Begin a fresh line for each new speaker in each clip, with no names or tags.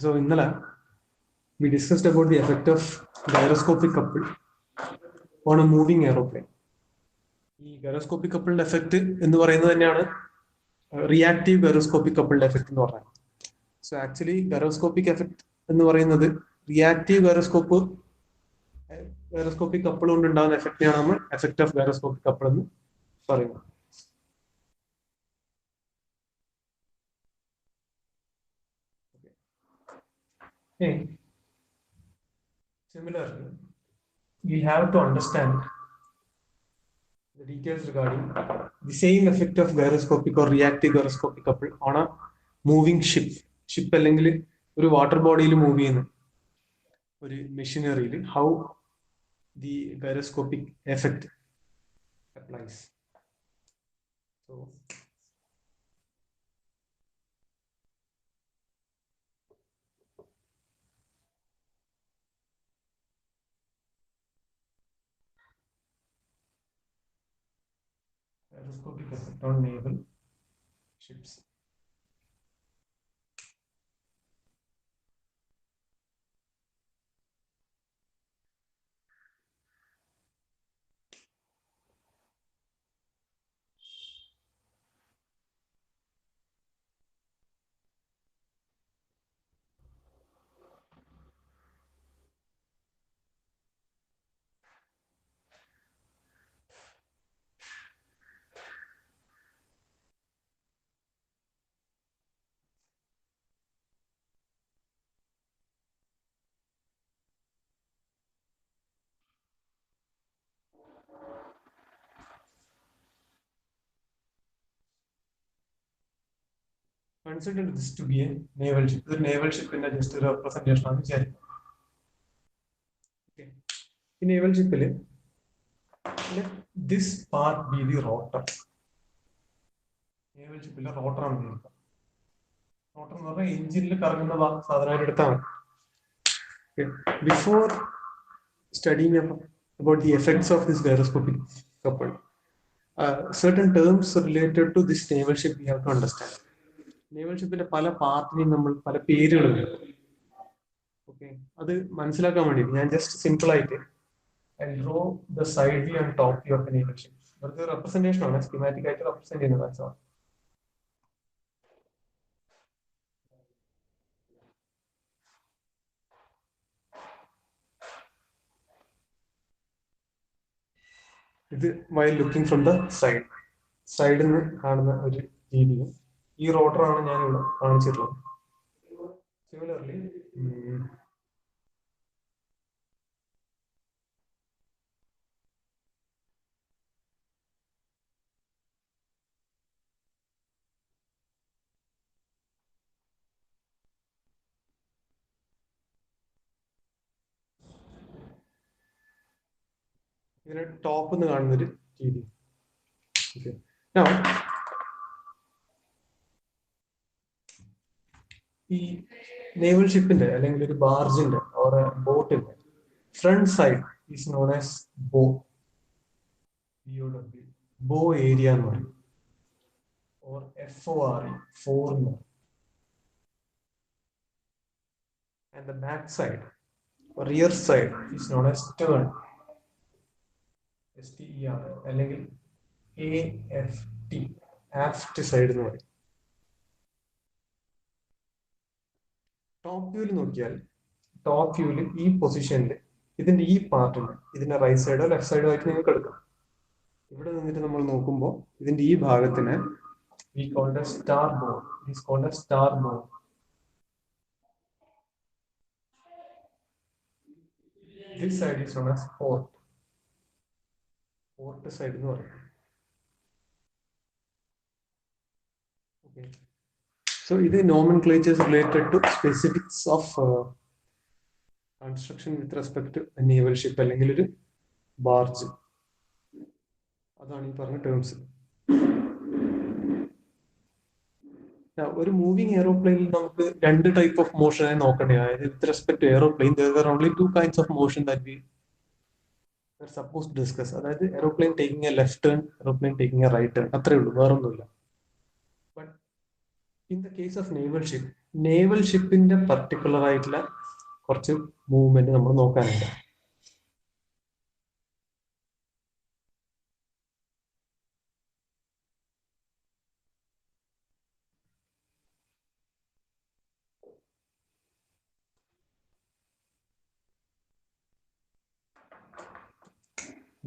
So ഇന്നലെ we discussed about the effect of gyroscopic couple on a moving aeroplane. ഈ gyroscopic കപ്പിളിന്റെ effect എന്ന് പറയുന്നത് തന്നെയാണ് റിയാക്റ്റീവ് ഗൈറോസ്കോപ്പിക് കപ്പിളിന്റെ എഫക്ട് എന്ന് പറയുന്നത്. സോ ആക്ച്വലി ഗൈറോസ്കോപ്പിക് എഫക്ട് എന്ന് പറയുന്നത് റിയാക്റ്റീവ് ഗൈറോസ്കോപ്പിക് കപ്പിൾ കൊണ്ട് ഉണ്ടാകുന്ന എഫക്റ്റിനാണ് നമ്മൾ എഫക്ട് ഓഫ് ഗൈറോസ്കോപ്പിക് കപ്പിൾ എന്ന് പറയുന്നത്. Similarly, we have to understand the details regarding the same effect of gyroscopic or reactive gyroscopic couple on a moving ship. Ship അല്ലെങ്കിൽ ഒരു water ബോഡിയിൽ മൂവ് ചെയ്യുന്ന ഒരു മെഷീനറിയിൽ how the gyroscopic effect applies. So gyroscopic effect on naval ships. Consider this to be a naval ship. The naval ship in just a representation of the okay. In naval ship, let this part be the rotor. Naval ship rotor on the rotor is the engine. Okay. Before studying about the effects of this gyroscopic couple, certain terms related to this naval ship we have to understand. Naval ഷിപ്പിന്റെ പല പാർട്ടിനെയും നമ്മൾ പല പേരുകളുണ്ട്. Okay, അത് മനസ്സിലാക്കാൻ വേണ്ടി ഞാൻ ജസ്റ്റ് സിമ്പിൾ ആയിട്ട് I draw the side view and top view of A naval ship. ഇവർക്ക് റെപ്രസെന്റേഷൻ ആണ്, സ്കീമാറ്റിക് ആയിട്ട് റെപ്രസെന്റ് ചെയ്യുന്നത്. ഇത് വൈൽ ലുക്കിംഗ് ഫ്രം ദ സൈഡിൽ നിന്ന് കാണുന്ന ഒരു രീതിയും ഈ റോട്ടറാണ് ഞാൻ ഇവിടെ കാണിച്ചിട്ടുള്ളത്. സിമിലർലി ഇതിനെ ടോപ്പ് എന്ന് കാണുന്നൊരു രീതി. ഓക്കെ, ഈ നേവൽ ഷിപ്പിന്റെ അല്ലെങ്കിൽ ഒരു ബാർജിന്റെ ഓർ ബോട്ടിന്റെ front side is known as bow bow area എന്ന് പറയും, ഓർ FORE ഫോർ എന്ന് പറയും. And the back side rear side is known as Stern, STER അല്ലെങ്കിൽ AFT ആഫ്റ്റ് സൈഡ് എന്ന് പറയും. ടോപ്പ് വ്യൂവിൽ നോക്കിയാൽ ടോപ്പ് വ്യൂവിൽ ഈ പൊസിഷനിൽ ഇതിന്റെ ഈ പാർട്ടുണ്ട്, ഇതിന്റെ റൈറ്റ് സൈഡോ ലെഫ്റ്റ് സൈഡോ ആയിട്ട് നിങ്ങൾക്ക് എടുക്കാം. ഇവിടെ നിന്നിട്ട് നമ്മൾ നോക്കുമ്പോൾ ഇതിന്റെ ഈ ഭാഗത്തിന് we called as starboard. It is called as starboard. This side is known as port. Port side എന്ന് പറയും. Okay. So ഇത് nomenclatures related to specifics of construction with respect to a naval ship അല്ലെങ്കിൽ ഒരു barge. അതാണ് ഈ പറഞ്ഞ terms. ഒരു moving എയറോപ്ലെയിനിൽ നമുക്ക് രണ്ട് ടൈപ്പ് ഓഫ് മോഷനായി നോക്കേണ്ടത്. അതായത് with respect to aeroplane there were only two kinds of motion that we were supposed to discuss. അതായത് aeroplane taking a left turn, aeroplane taking a right turn, അത്രേ ഉള്ളൂ, വേറൊന്നുമില്ല. But In the case of naval shipന്റെ particular ആയിട്ടുള്ള കുറച്ച് movement നമ്മൾ നോക്കാനുണ്ട്.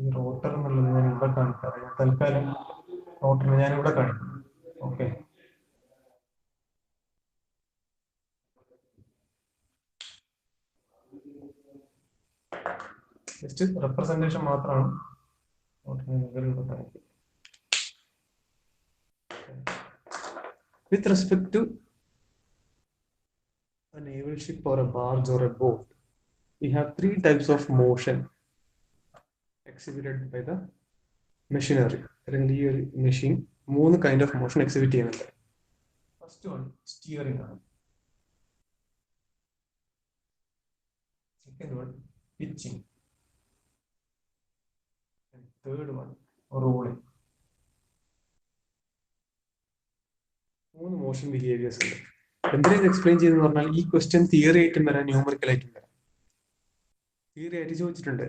ഈ rotor എന്നുള്ളത് ഞാൻ ഇവിടെ കാണിക്കാം. തൽക്കാലം റോട്ടർ ഞാൻ ഇവിടെ കാണിക്കും. ഓക്കെ, ജസ്റ്റ് റെപ്രസെന്റേഷൻ മാത്രമാണ്. With respect to a naval ship or a barge or a boat, we have three types of motion exhibited by the machinery. അല്ലെങ്കിൽ ഈ ഒരു മെഷീൻ മൂന്ന് കൈൻഡ് ഓഫ് മോഷൻ എക്സിബിറ്റ് ചെയ്യുന്നുണ്ട്. First one steering ആണ്. Second one pitching. Third one rolling. മൂന്ന് motion behaviours ഉണ്ട്. എന്തിനാണ് explain ചെയ്തെന്ന് പറഞ്ഞാൽ ഈ ക്വസ്റ്റ്യൻ തിയറി ആയിട്ടും വരാം, ന്യൂമറിക്കൽ ആയിട്ടും വരാം. തിയറി ആയിട്ട് ചോദിച്ചിട്ടുണ്ട്,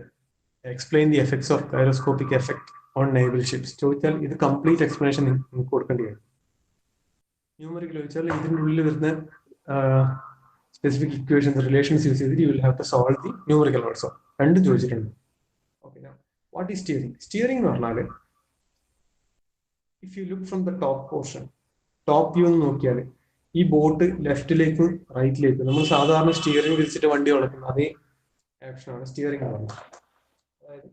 explain the effects of gyroscopic effect on naval ships ചോദിച്ചാൽ ഇത് കംപ്ലീറ്റ് എക്സ്പ്ലനേഷൻ നിങ്ങൾക്ക് കൊടുക്കേണ്ടി വരും. ന്യൂമറിക്കൽ ചോദിച്ചാൽ ഇതിൻ്റെ ഉള്ളിൽ വരുന്ന സ്പെസിഫിക് ഇക്വേഷൻസ് റിലേഷൻസ് യൂസ് ചെയ്തിട്ട് you will have to solve the numerical also. രണ്ടും ചോദിച്ചിട്ടുണ്ട്. Okay, what is steering? Steering എന്ന് പറഞ്ഞാൽ if you look from the top portion, top view എന്ന് നോക്കിയാൽ ഈ ബോട്ട് ലെഫ്റ്റിലേക്കും റൈറ്റിലേക്കും നമ്മൾ സാധാരണ സ്റ്റിയറിംഗ് വിരിച്ചിട്ട് വണ്ടി വളയ്ക്കുന്ന അതേ ആക്ഷനാണ് സ്റ്റിയറിംഗ് എന്ന് പറയുന്നത്. അതായത്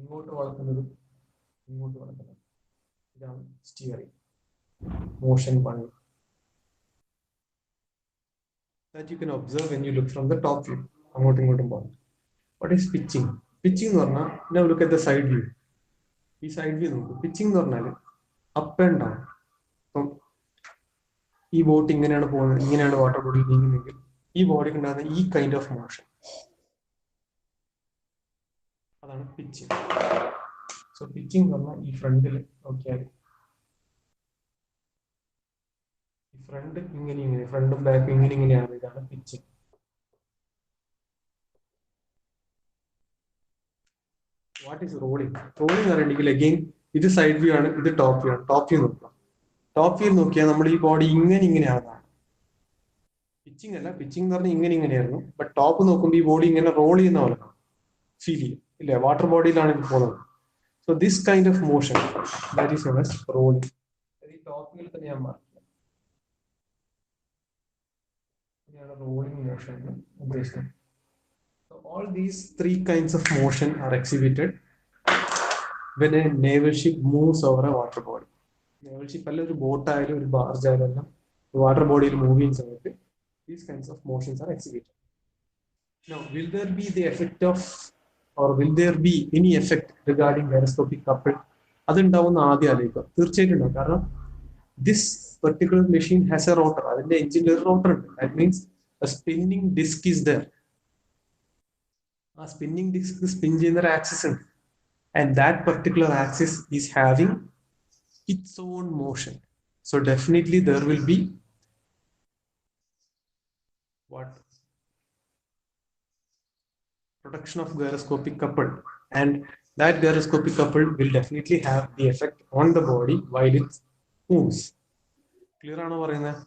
ഇങ്ങോട്ട് വളക്കുന്നതും ഇങ്ങോട്ട് വളക്കുന്നതും ഇതാണ് steering motion one. That you can observe when you look from the top view. അങ്ങോട്ടും ഇങ്ങോട്ടും പോകുന്നത്. What is pitching? Pitching എന്ന് പറഞ്ഞാൽ now look at the side view. ഈ സൈഡ് വ്യൂ നോക്കൂ. പിച്ചിങ് എന്ന് പറഞ്ഞാൽ അപ്പ് ആൻഡ് ഡൗൺ. അപ്പം ഈ ബോട്ട് ഇങ്ങനെയാണ് പോകുന്നത്, ഇങ്ങനെയാണ് വാട്ടർ ബോഡിയിൽ നീങ്ങുന്നെങ്കിൽ ഈ ബോഡിക്ക് ഉണ്ടാകുന്ന ഈ കൈൻഡ് ഓഫ് മോഷൻ, അതാണ് പിച്ചിങ്. സോ പിച്ചിങ് എന്ന് പറഞ്ഞാൽ ഈ ഫ്രണ്ടിൽ നോക്കിയാൽ ഈ ഫ്രണ്ട് ഇങ്ങനെ ഫ്രണ്ടും ബാക്കും ഇങ്ങനെയാണ്. ഇതാണ് pitching. What is rolling? Rolling എന്ന് പറയുകയാണെങ്കിൽ അഗെയിൻ ഇത് സൈഡ് വ്യൂ ആണ്, ഇത് ടോപ്പ് വ്യൂ ആണ്. ടോപ്പ് വ്യൂ നോക്കാം. ടോപ്പ് വ്യൂ നോക്കിയാൽ നമ്മൾ ഈ ബോഡി ഇങ്ങനെയാണ്. പിച്ചിങ് അല്ല, പിച്ചിങ് എന്ന് പറഞ്ഞാൽ ഇങ്ങനെയായിരുന്നു. ബട്ട് ടോപ്പ് നോക്കുമ്പോൾ ഈ ബോഡി ഇങ്ങനെ റോൾ ചെയ്യുന്ന പോലെ ഫീൽ ചെയ്യും, ഇല്ലേ? വാട്ടർ ബോഡിയിലാണ് ഇത് പോകുന്നത്. So this kind of motion that is known as rolling. ഈ ടോപ്പ് വ്യൂവിൽ തന്നെ ഞാൻ മാർക്ക് ചെയ്യാം. ഇതാണ് റോളിംഗ് മോഷൻ എന്ന് ഉദ്ദേശിക്കുന്നത്. So all these three kinds of motion are exhibited when a naval ship moves over a water body. Naval ship അല്ല, ഒരു ബോട്ട് ആയാലും ഒരു ബാർജ് ആയാലും എല്ലാം വാട്ടർ ബോഡിയിൽ മൂവ് ചെയ്യുന്ന സമയത്ത് these kinds of motions are exhibited. Now, will there be the effect of, or will there be any effect regarding gyroscopic couple? അതുണ്ടാവുന്ന ആദ്യം ആലോചിക്കുക. തീർച്ചയായിട്ടും ഉണ്ടാവും. കാരണം this particular machine has a rotor. അതിന്റെ എഞ്ചിനിൽ ഒരു റോട്ടർ ഉണ്ട്. That means a spinning disc is there. ആ സ്പിന്നിങ് ഡിസ്ക് സ്പിൻ ചെയ്യുന്ന ഒരു ആക്സിസ് ഉണ്ട്. And that particular axis is having it's own motion. So definitely there will be what? Production of gyroscopic couple, and that gyroscopic couple will definitely have the effect on the body while it moves. Clear ആണോ പറയുന്നത്?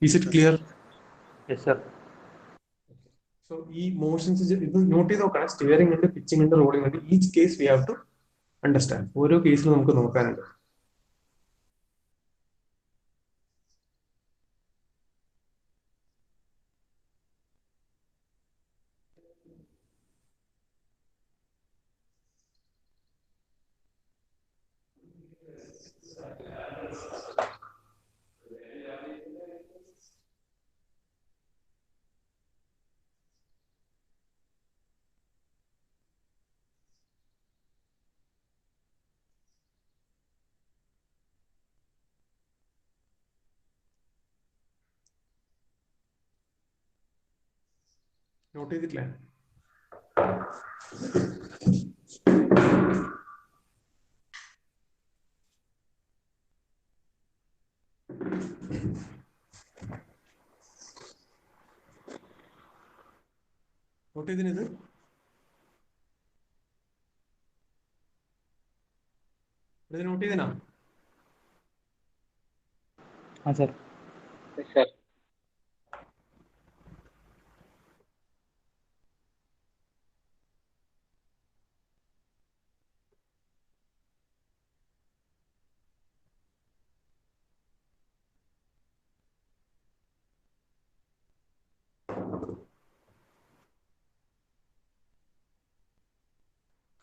Is it clear?
Yes, sir.
So ഈ motions ഇത് note ചെയ്ത് നോക്കണം. Steering ഉണ്ട്, pitching ഉണ്ട്, rolling ഉണ്ട്. Each case we have to understand. ഓരോ കേസിലും നമുക്ക് നോക്കാനുണ്ട്. നോട്ട് ചെയ്തിട്ടില്ല? നോട്ട് ചെയ്തിന് ഇത് നോട്ട് ചെയ്തിനാ?
हाँ sir.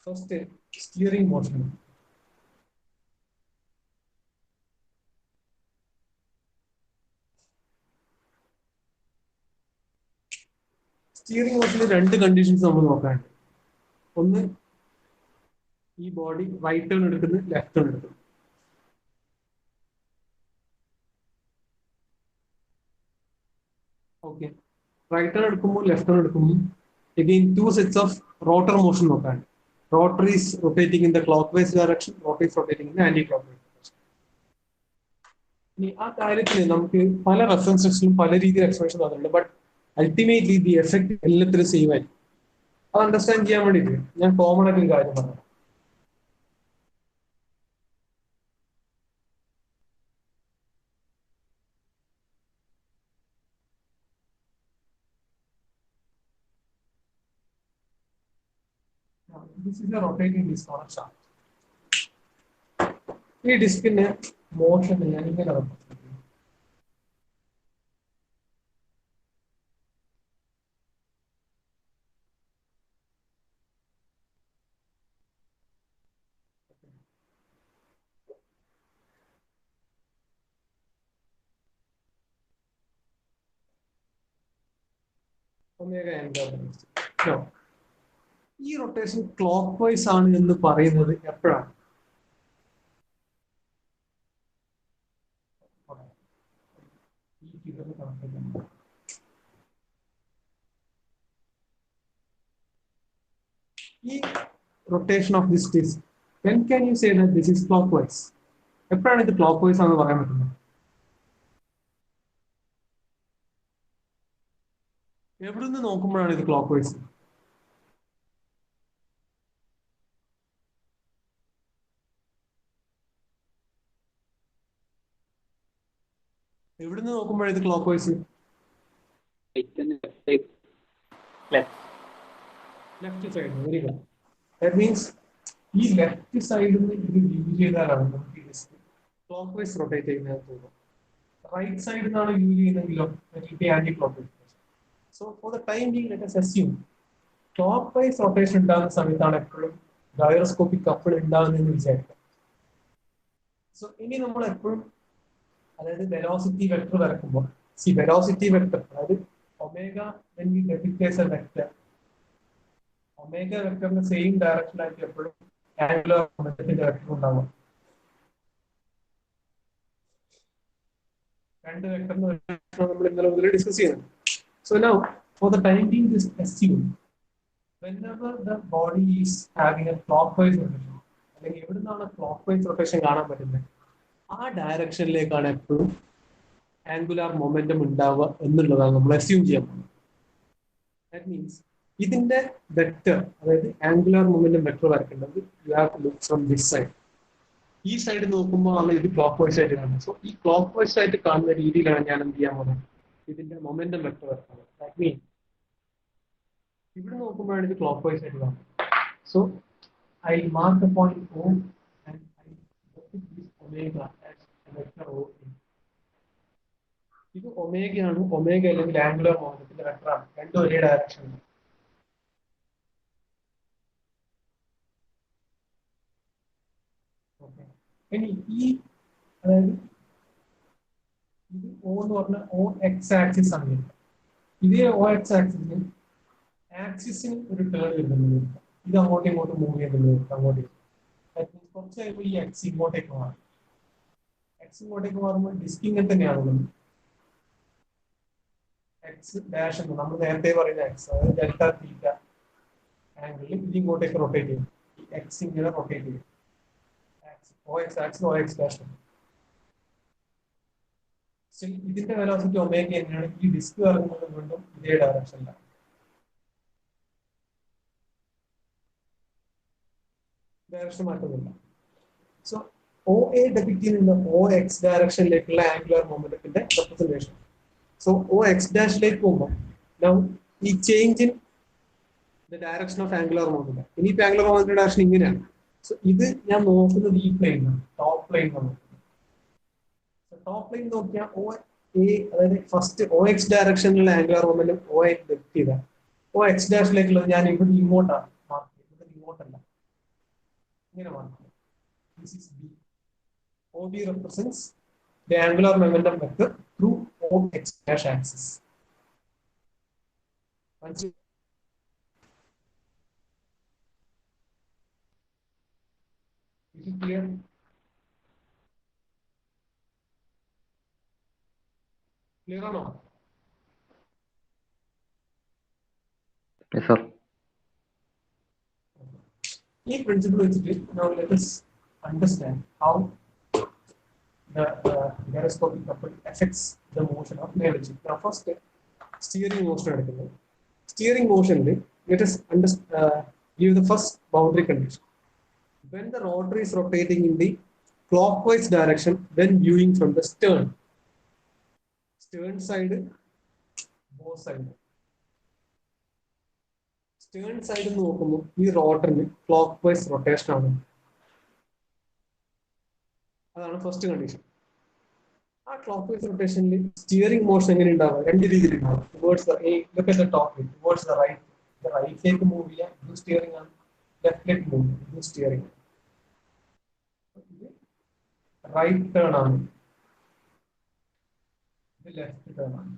First, steering motion. Steering മോഷനിൽ രണ്ട് കണ്ടീഷൻസ് നമ്മൾ നോക്കാനുണ്ട്. ഒന്ന്, ഈ ബോഡി റൈറ്റ് ടേൺ എടുക്കുന്നു, ലെഫ്റ്റ് ടേൺ എടുക്കുന്നു. ഓക്കെ, റൈറ്റ് ടേൺ എടുക്കുമ്പോൾ ലെഫ്റ്റ് ടേൺ എടുക്കുമ്പോൾ again two sets of rotor motion നോക്കാനുണ്ട്. Rotor is rotating in the clockwise direction, rotor is rotating in the anti-clockwise direction. ഇനി ആ കാര്യത്തിൽ നമുക്ക് പല റെഫറൻസസിലും പല രീതിയിൽ എക്സ്പ്രഷൻ തന്നിട്ടുണ്ട്. ബട്ട് അൾട്ടിമേറ്റ്ലി ദി എഫക്ട് എല്ലാത്തിലും സെയിം ആയിരിക്കും. അത് അണ്ടർസ്റ്റാൻഡ് ചെയ്യാൻ വേണ്ടിയിട്ട് ഞാൻ കോമൺ ആയിട്ട് ഒരു കാര്യം പറഞ്ഞു. This is a rotating disc on a shaft. ഈ ഡിസ്കിന്റെ മോഷൻ ഞാൻ ഇങ്ങനെ നടക്കും. ഈ റൊട്ടേഷൻ ക്ലോക്ക് വൈസ് ആണ് എന്ന് പറയുന്നത് എപ്പോഴാണ്? ഈ rotation of this disc, when can you say that this is clockwise? എപ്പോഴാണ് ഇത് ക്ലോക്ക് വൈസ് ആണെന്ന് പറയാൻ പറ്റുന്നത്? എവിടുന്ന് നോക്കുമ്പോഴാണ് ഇത് ക്ലോക്ക് വൈസ്? എവിടുന്ന് നോക്കുമ്പോഴാണ് ഇത് clock vice? Left side. Very good. That means ഈ ലെഫ്റ്റ് സൈഡിൽ നിന്ന് ഇത് യൂസ് ചെയ്താലാണ് നമുക്ക് ഈ ഡിസ്ക് ക്ലോക്ക് വൈസ് റൊട്ടേറ്റ് ചെയ്യുന്നത് തോന്നുന്നു. റൈറ്റ് സൈഡിൽ നിന്നാണ് യൂസ് ചെയ്യുന്നതെങ്കിലോ anti clock vice. So for the time being let us assume clockwise rotation ഉണ്ടാകുന്ന സമയത്താണ് എപ്പോഴും ഗൈറോസ്കോപ്പിക് കപ്പിൾ ഉണ്ടാകുന്നതെന്ന് വിചാരിക്കാം. സോ ഇനി നമ്മൾ എപ്പോഴും, അതായത് വെലോസിറ്റി വെക്ടർ വരക്കുമ്പോൾ, വെലോസിറ്റി വെക്ടർ, അതായത് omega when we depict a vector, omega വെക്ടറിന്റെ സെയിം ഡയറക്ഷനിലായിരിക്കും എപ്പോഴും ആംഗുലർ മൊമെന്റത്തിന്റെ വെക്ടർ ഉണ്ടാവുക. രണ്ട് വെക്ടറിന്റെ നമ്മൾ ഇന്നലെ മുതൽ ഡിസ്കസ് ചെയ്യുന്നത്. So now, for the time being, just assume whenever the body is having a clockwise rotation, അല്ലെങ്കിൽ എവിടെ നിന്നാണ് ക്ലോക്ക് വൈസ് റൊട്ടേഷൻ കാണാൻ പറ്റുന്നത്, ആ ഡയറക്ഷനിലേക്കാണ് എപ്പോഴും ആംഗുലാർ മൊമെന്റം ഉണ്ടാവുക എന്നുള്ളതാണ് നമ്മൾ അസ്യൂം ചെയ്യാൻ പോകുന്നത്. ദാറ്റ് മീൻസ് ഇതിന്റെ വെക്ടർ, അതായത് ആംഗുലാർ മൊമെന്റം വെക്ടർ വരക്കേണ്ടത് you have to look from this side. ഈ സൈഡ് നോക്കുമ്പോൾ ആണ് ഇത് ക്ലോക്ക് വൈസ് ആയിട്ട് കാണുന്നത്. സോ ഈ ക്ലോക്ക് വൈസ് ആയിട്ട് കാണുന്ന രീതിയിലാണ് ഞാൻ എന്ത് ചെയ്യാൻ പോകുന്നത്, ഇതിന്റെ മൊമെന്റം വെക്ടർ വരക്കുന്നത്. ദാറ്റ് മീൻസ് ഇവിടെ നോക്കുമ്പോഴാണ് ഇത് ക്ലോക്ക് വൈസ് ആയിട്ട് കാണുന്നത്. So I mark the point O and I depict this omega as a vector O. ഇത് ഒമേഗയാണ്. ഒമേഗ അല്ലെങ്കിൽ ആംഗുലർ മൊമെന്റത്തിന്റെ വെക്ടറാണ്. രണ്ടും ഒരേ ഡയറക്ഷനിൽ. ഇനി ഈ, അതായത് ഇത് O എന്ന് പറഞ്ഞ O എക്സ് ആക്സിസ് ആണ്. ഇതേ O എക്സ് ആക്സിസിന് ആക്സിസിന് ഒരു ടേൺ വരുന്നത്, ഇത് അങ്ങോട്ടും ഇങ്ങോട്ടും മൂവ് ചെയ്യുന്നത് അങ്ങോട്ടേക്ക്. കുറച്ച് കഴിയുമ്പോൾ ഈ എക്സ് ഇങ്ങോട്ടേക്ക് മാറും. എക്സ് ഇങ്ങോട്ടേക്ക് മാറുമ്പോൾ ഡിസ്ക് ഇങ്ങനെ തന്നെയാണുള്ളത്. എക്സ് ഡാഷ് എന്ന് നമ്മൾ നേരത്തെ പറയുന്ന എക്സ്, അതായത് ഡെൽറ്റ തീറ്റ ആംഗിളിൽ ഇത് ഇങ്ങോട്ടേക്ക് റൊട്ടേറ്റ് ചെയ്യും. ഈ എക്സ് ഇങ്ങനെ റൊട്ടേറ്റ് ചെയ്യും. O x axis O x dash. ഇതിന്റെ വെലോസിറ്റി ഒമേഗ തന്നെയാണ്. ഈ ഡിസ്ക് കറങ്ങുന്നത് വീണ്ടും ഇതേ ഡയറക്ഷനിലാണ്. ഡയറക്ഷൻ മാറ്റുന്നില്ല. സോ ഒ എ ഡെപിക്ട് ചെയ്യുന്ന ഒ എക്സ് ഡയറക്ഷനിലേക്കുള്ള ആംഗുലർ മൊമെന്റത്തിന്റെ റെപ്രസെന്റേഷൻ. സോ ഒ എക്സ് ഡാഷിലേക്ക് പോകുമ്പോൾ now ഈ change in the direction of angular moment, ഇനി ആംഗുലർ മൊമെന്റിന്റെ ഡയറക്ഷൻ ഇങ്ങനെയാണ്. സോ ഇത് ഞാൻ നോക്കുന്നത് ഈ പ്ലെയിനാണ്, ടോപ്പ് പ്ലെയിൻ നോക്കുന്നത്. ടോപ്പ് പ്ലെയിൻ നോക്കിയാൽ ഒ എ, അതായത് first O x ഡയറക്ഷനിലുള്ള angular momentum O A ഡെപിക്ട് ചെയ്താൽ ഒ എക്സ് ഡാഷിലേക്കുള്ളത് ഞാൻ ഇവിടെ ഇങ്ങോട്ടാണ് മാർക്ക് ചെയ്യുന്നത്, ഇവിടെ ഇങ്ങോട്ടല്ല, ഇങ്ങനെ മാർക്ക് ചെയ്യും. This is B. OB represents the angular momentum vector through OX dash axis. Is it clear? Clear or not?
Yes, sir.
In principle, now let us understand how the gyroscopic couple affects the motion of naval ship. Now, first, steering motion. Steering motion, let us give the first boundary condition. When the rotor is rotating in the clockwise direction when viewing from the stern side, bow side. Stern side നോക്കുമ്പോൾ ഈ റോട്ടറിന് clockwise rotation ആണ്. അതാണ് first condition. ആ clockwise റൊട്ടേഷനിൽ steering motion എങ്ങനെ ഉണ്ടാവുക? രണ്ട് രീതിയിൽ ഉണ്ടാവും. Towards the look at the top, towards the റൈറ്റിലേക്ക് മൂവ് ചെയ്യാം, ഇത് സ്റ്റിയറിംഗ് ആണ്. ലെഫ്റ്റിലേക്ക് മൂവ് ചെയ്യാം, ഇത് സ്റ്റിയറിംഗ്. ഇത് റൈറ്റ് ടേൺ ആണ്, ഇത് ലെഫ്റ്റ് ടേൺ ആണ്.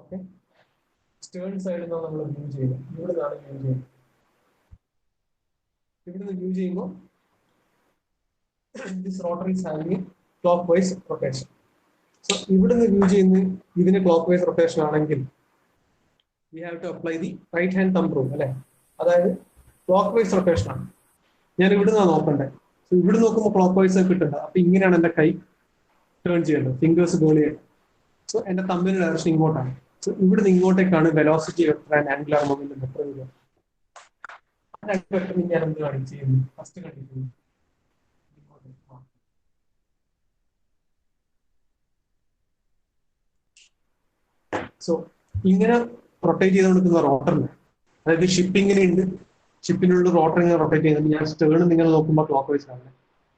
ഓക്കെ, സ്റ്റേൺ സൈഡിൽ നിന്നാണ് നമ്മൾ വ്യൂ ചെയ്യുന്നത്. ഇവിടെ നിന്നാണ് വ്യൂ ചെയ്യുന്നത്. ഇവിടെ നിന്ന് വ്യൂ ചെയ്യുമ്പോൾ this rotor is having clockwise rotation. So ഇവിടെ നിന്ന് വ്യൂ ചെയ്യുന്ന ഇതിന് ക്ലോക്ക് വൈസ് റൊട്ടേഷൻ ആണെങ്കിൽ we have to apply the right hand thumb rule, അല്ലെ? അതായത് ക്ലോക്ക് വൈസ് റൊട്ടേഷൻ ആണ്. ഞാൻ ഇവിടെ നിന്നാണ് നോക്കണ്ടേ. സോ ഇവിടെ നോക്കുമ്പോൾ ക്ലോക്ക് വൈസ് കിട്ടുന്നുണ്ട്. അപ്പൊ ഇങ്ങനെയാണ് എന്റെ കൈ ടേൺ ചെയ്യേണ്ടത്, ഫിംഗേഴ്സ് ഗോൾ ചെയ്യേണ്ടത്. സോ എന്റെ തമ്പിന്റെ ഡയറക്ഷൻ ഇങ്ങോട്ടാണ്. സോ ഇവിടെ നിന്ന് ഇങ്ങോട്ടേക്കാണ് velocity vector and angular momentum vector വരിക. ആ രണ്ട് വെക്ടറിന് ഞാൻ എന്ത് കാണിച്ചു ചെയ്യുന്നു? ഫസ്റ്റ് കണ്ടിരിക്കുന്നു. സോ ഇങ്ങനെ റൊട്ടേറ്റ് ചെയ്ത് കൊടുക്കുന്ന റോട്ടറിന്, അതായത് ഷിപ്പിങ്ങിന് ഉണ്ട്, ഷിപ്പിനുള്ള റോട്ടർ ഇങ്ങനെ റൊട്ടേറ്റ് ചെയ്യുന്നത്. ഞാൻ സ്റ്റേൺ ഇങ്ങനെ നോക്കുമ്പോൾ ക്ലോക്ക് വൈസ് ആണ്.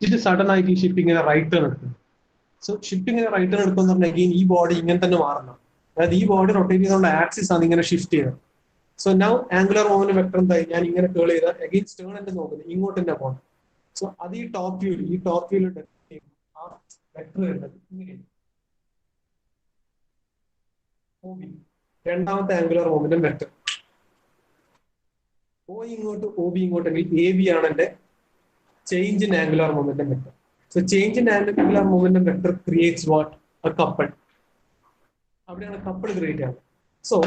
ഇത് സഡൻ ആയിട്ട് ഈ ഷിപ്പിങ്ങിനെ റൈറ്റ് ടേൺ എടുക്കുന്നു. സോ ഷിപ്പിങ്ങിനെ റൈറ്റ് ടേൺ എടുക്കുന്ന പറഞ്ഞാൽ അഗെയിൻ ഈ ബോഡി ഇങ്ങനെ തന്നെ മാറണം. അതായത് ഈ ബോഡി റൊട്ടേറ്റ് ചെയ്തുകൊണ്ട് ആക്സിസ് ആണ് ഇങ്ങനെ ഷിഫ്റ്റ് ചെയ്യുന്നത്. So now angular moment vector എന്തായി? ഞാൻ ഇങ്ങനെ കേൾ ചെയ്താൽ അഗെയിൻ സ്റ്റേൺ എന്റെ നോക്കുന്നത് ഇങ്ങോട്ട് തന്നെ പോകണം. സോ അത് ഈ ടോപ്പ് വ്യൂവിൽ ആ വെക്ടർ വരുന്നത് ഇങ്ങനെയാണ്. രണ്ടാമത്തെ ആംഗുലർ മൊമെന്റം വെക്ടർ ഒ ഇങ്ങോട്ട് ഒ ബി ഇങ്ങോട്ടെങ്കിൽ എ ബി ആണ് എന്റെ change in angular momentum vector. So change in angular momentum vector creates what? A couple. അവിടെയാണ് കപ്പിൾ ക്രിയേറ്റ് ആവുന്നത്. So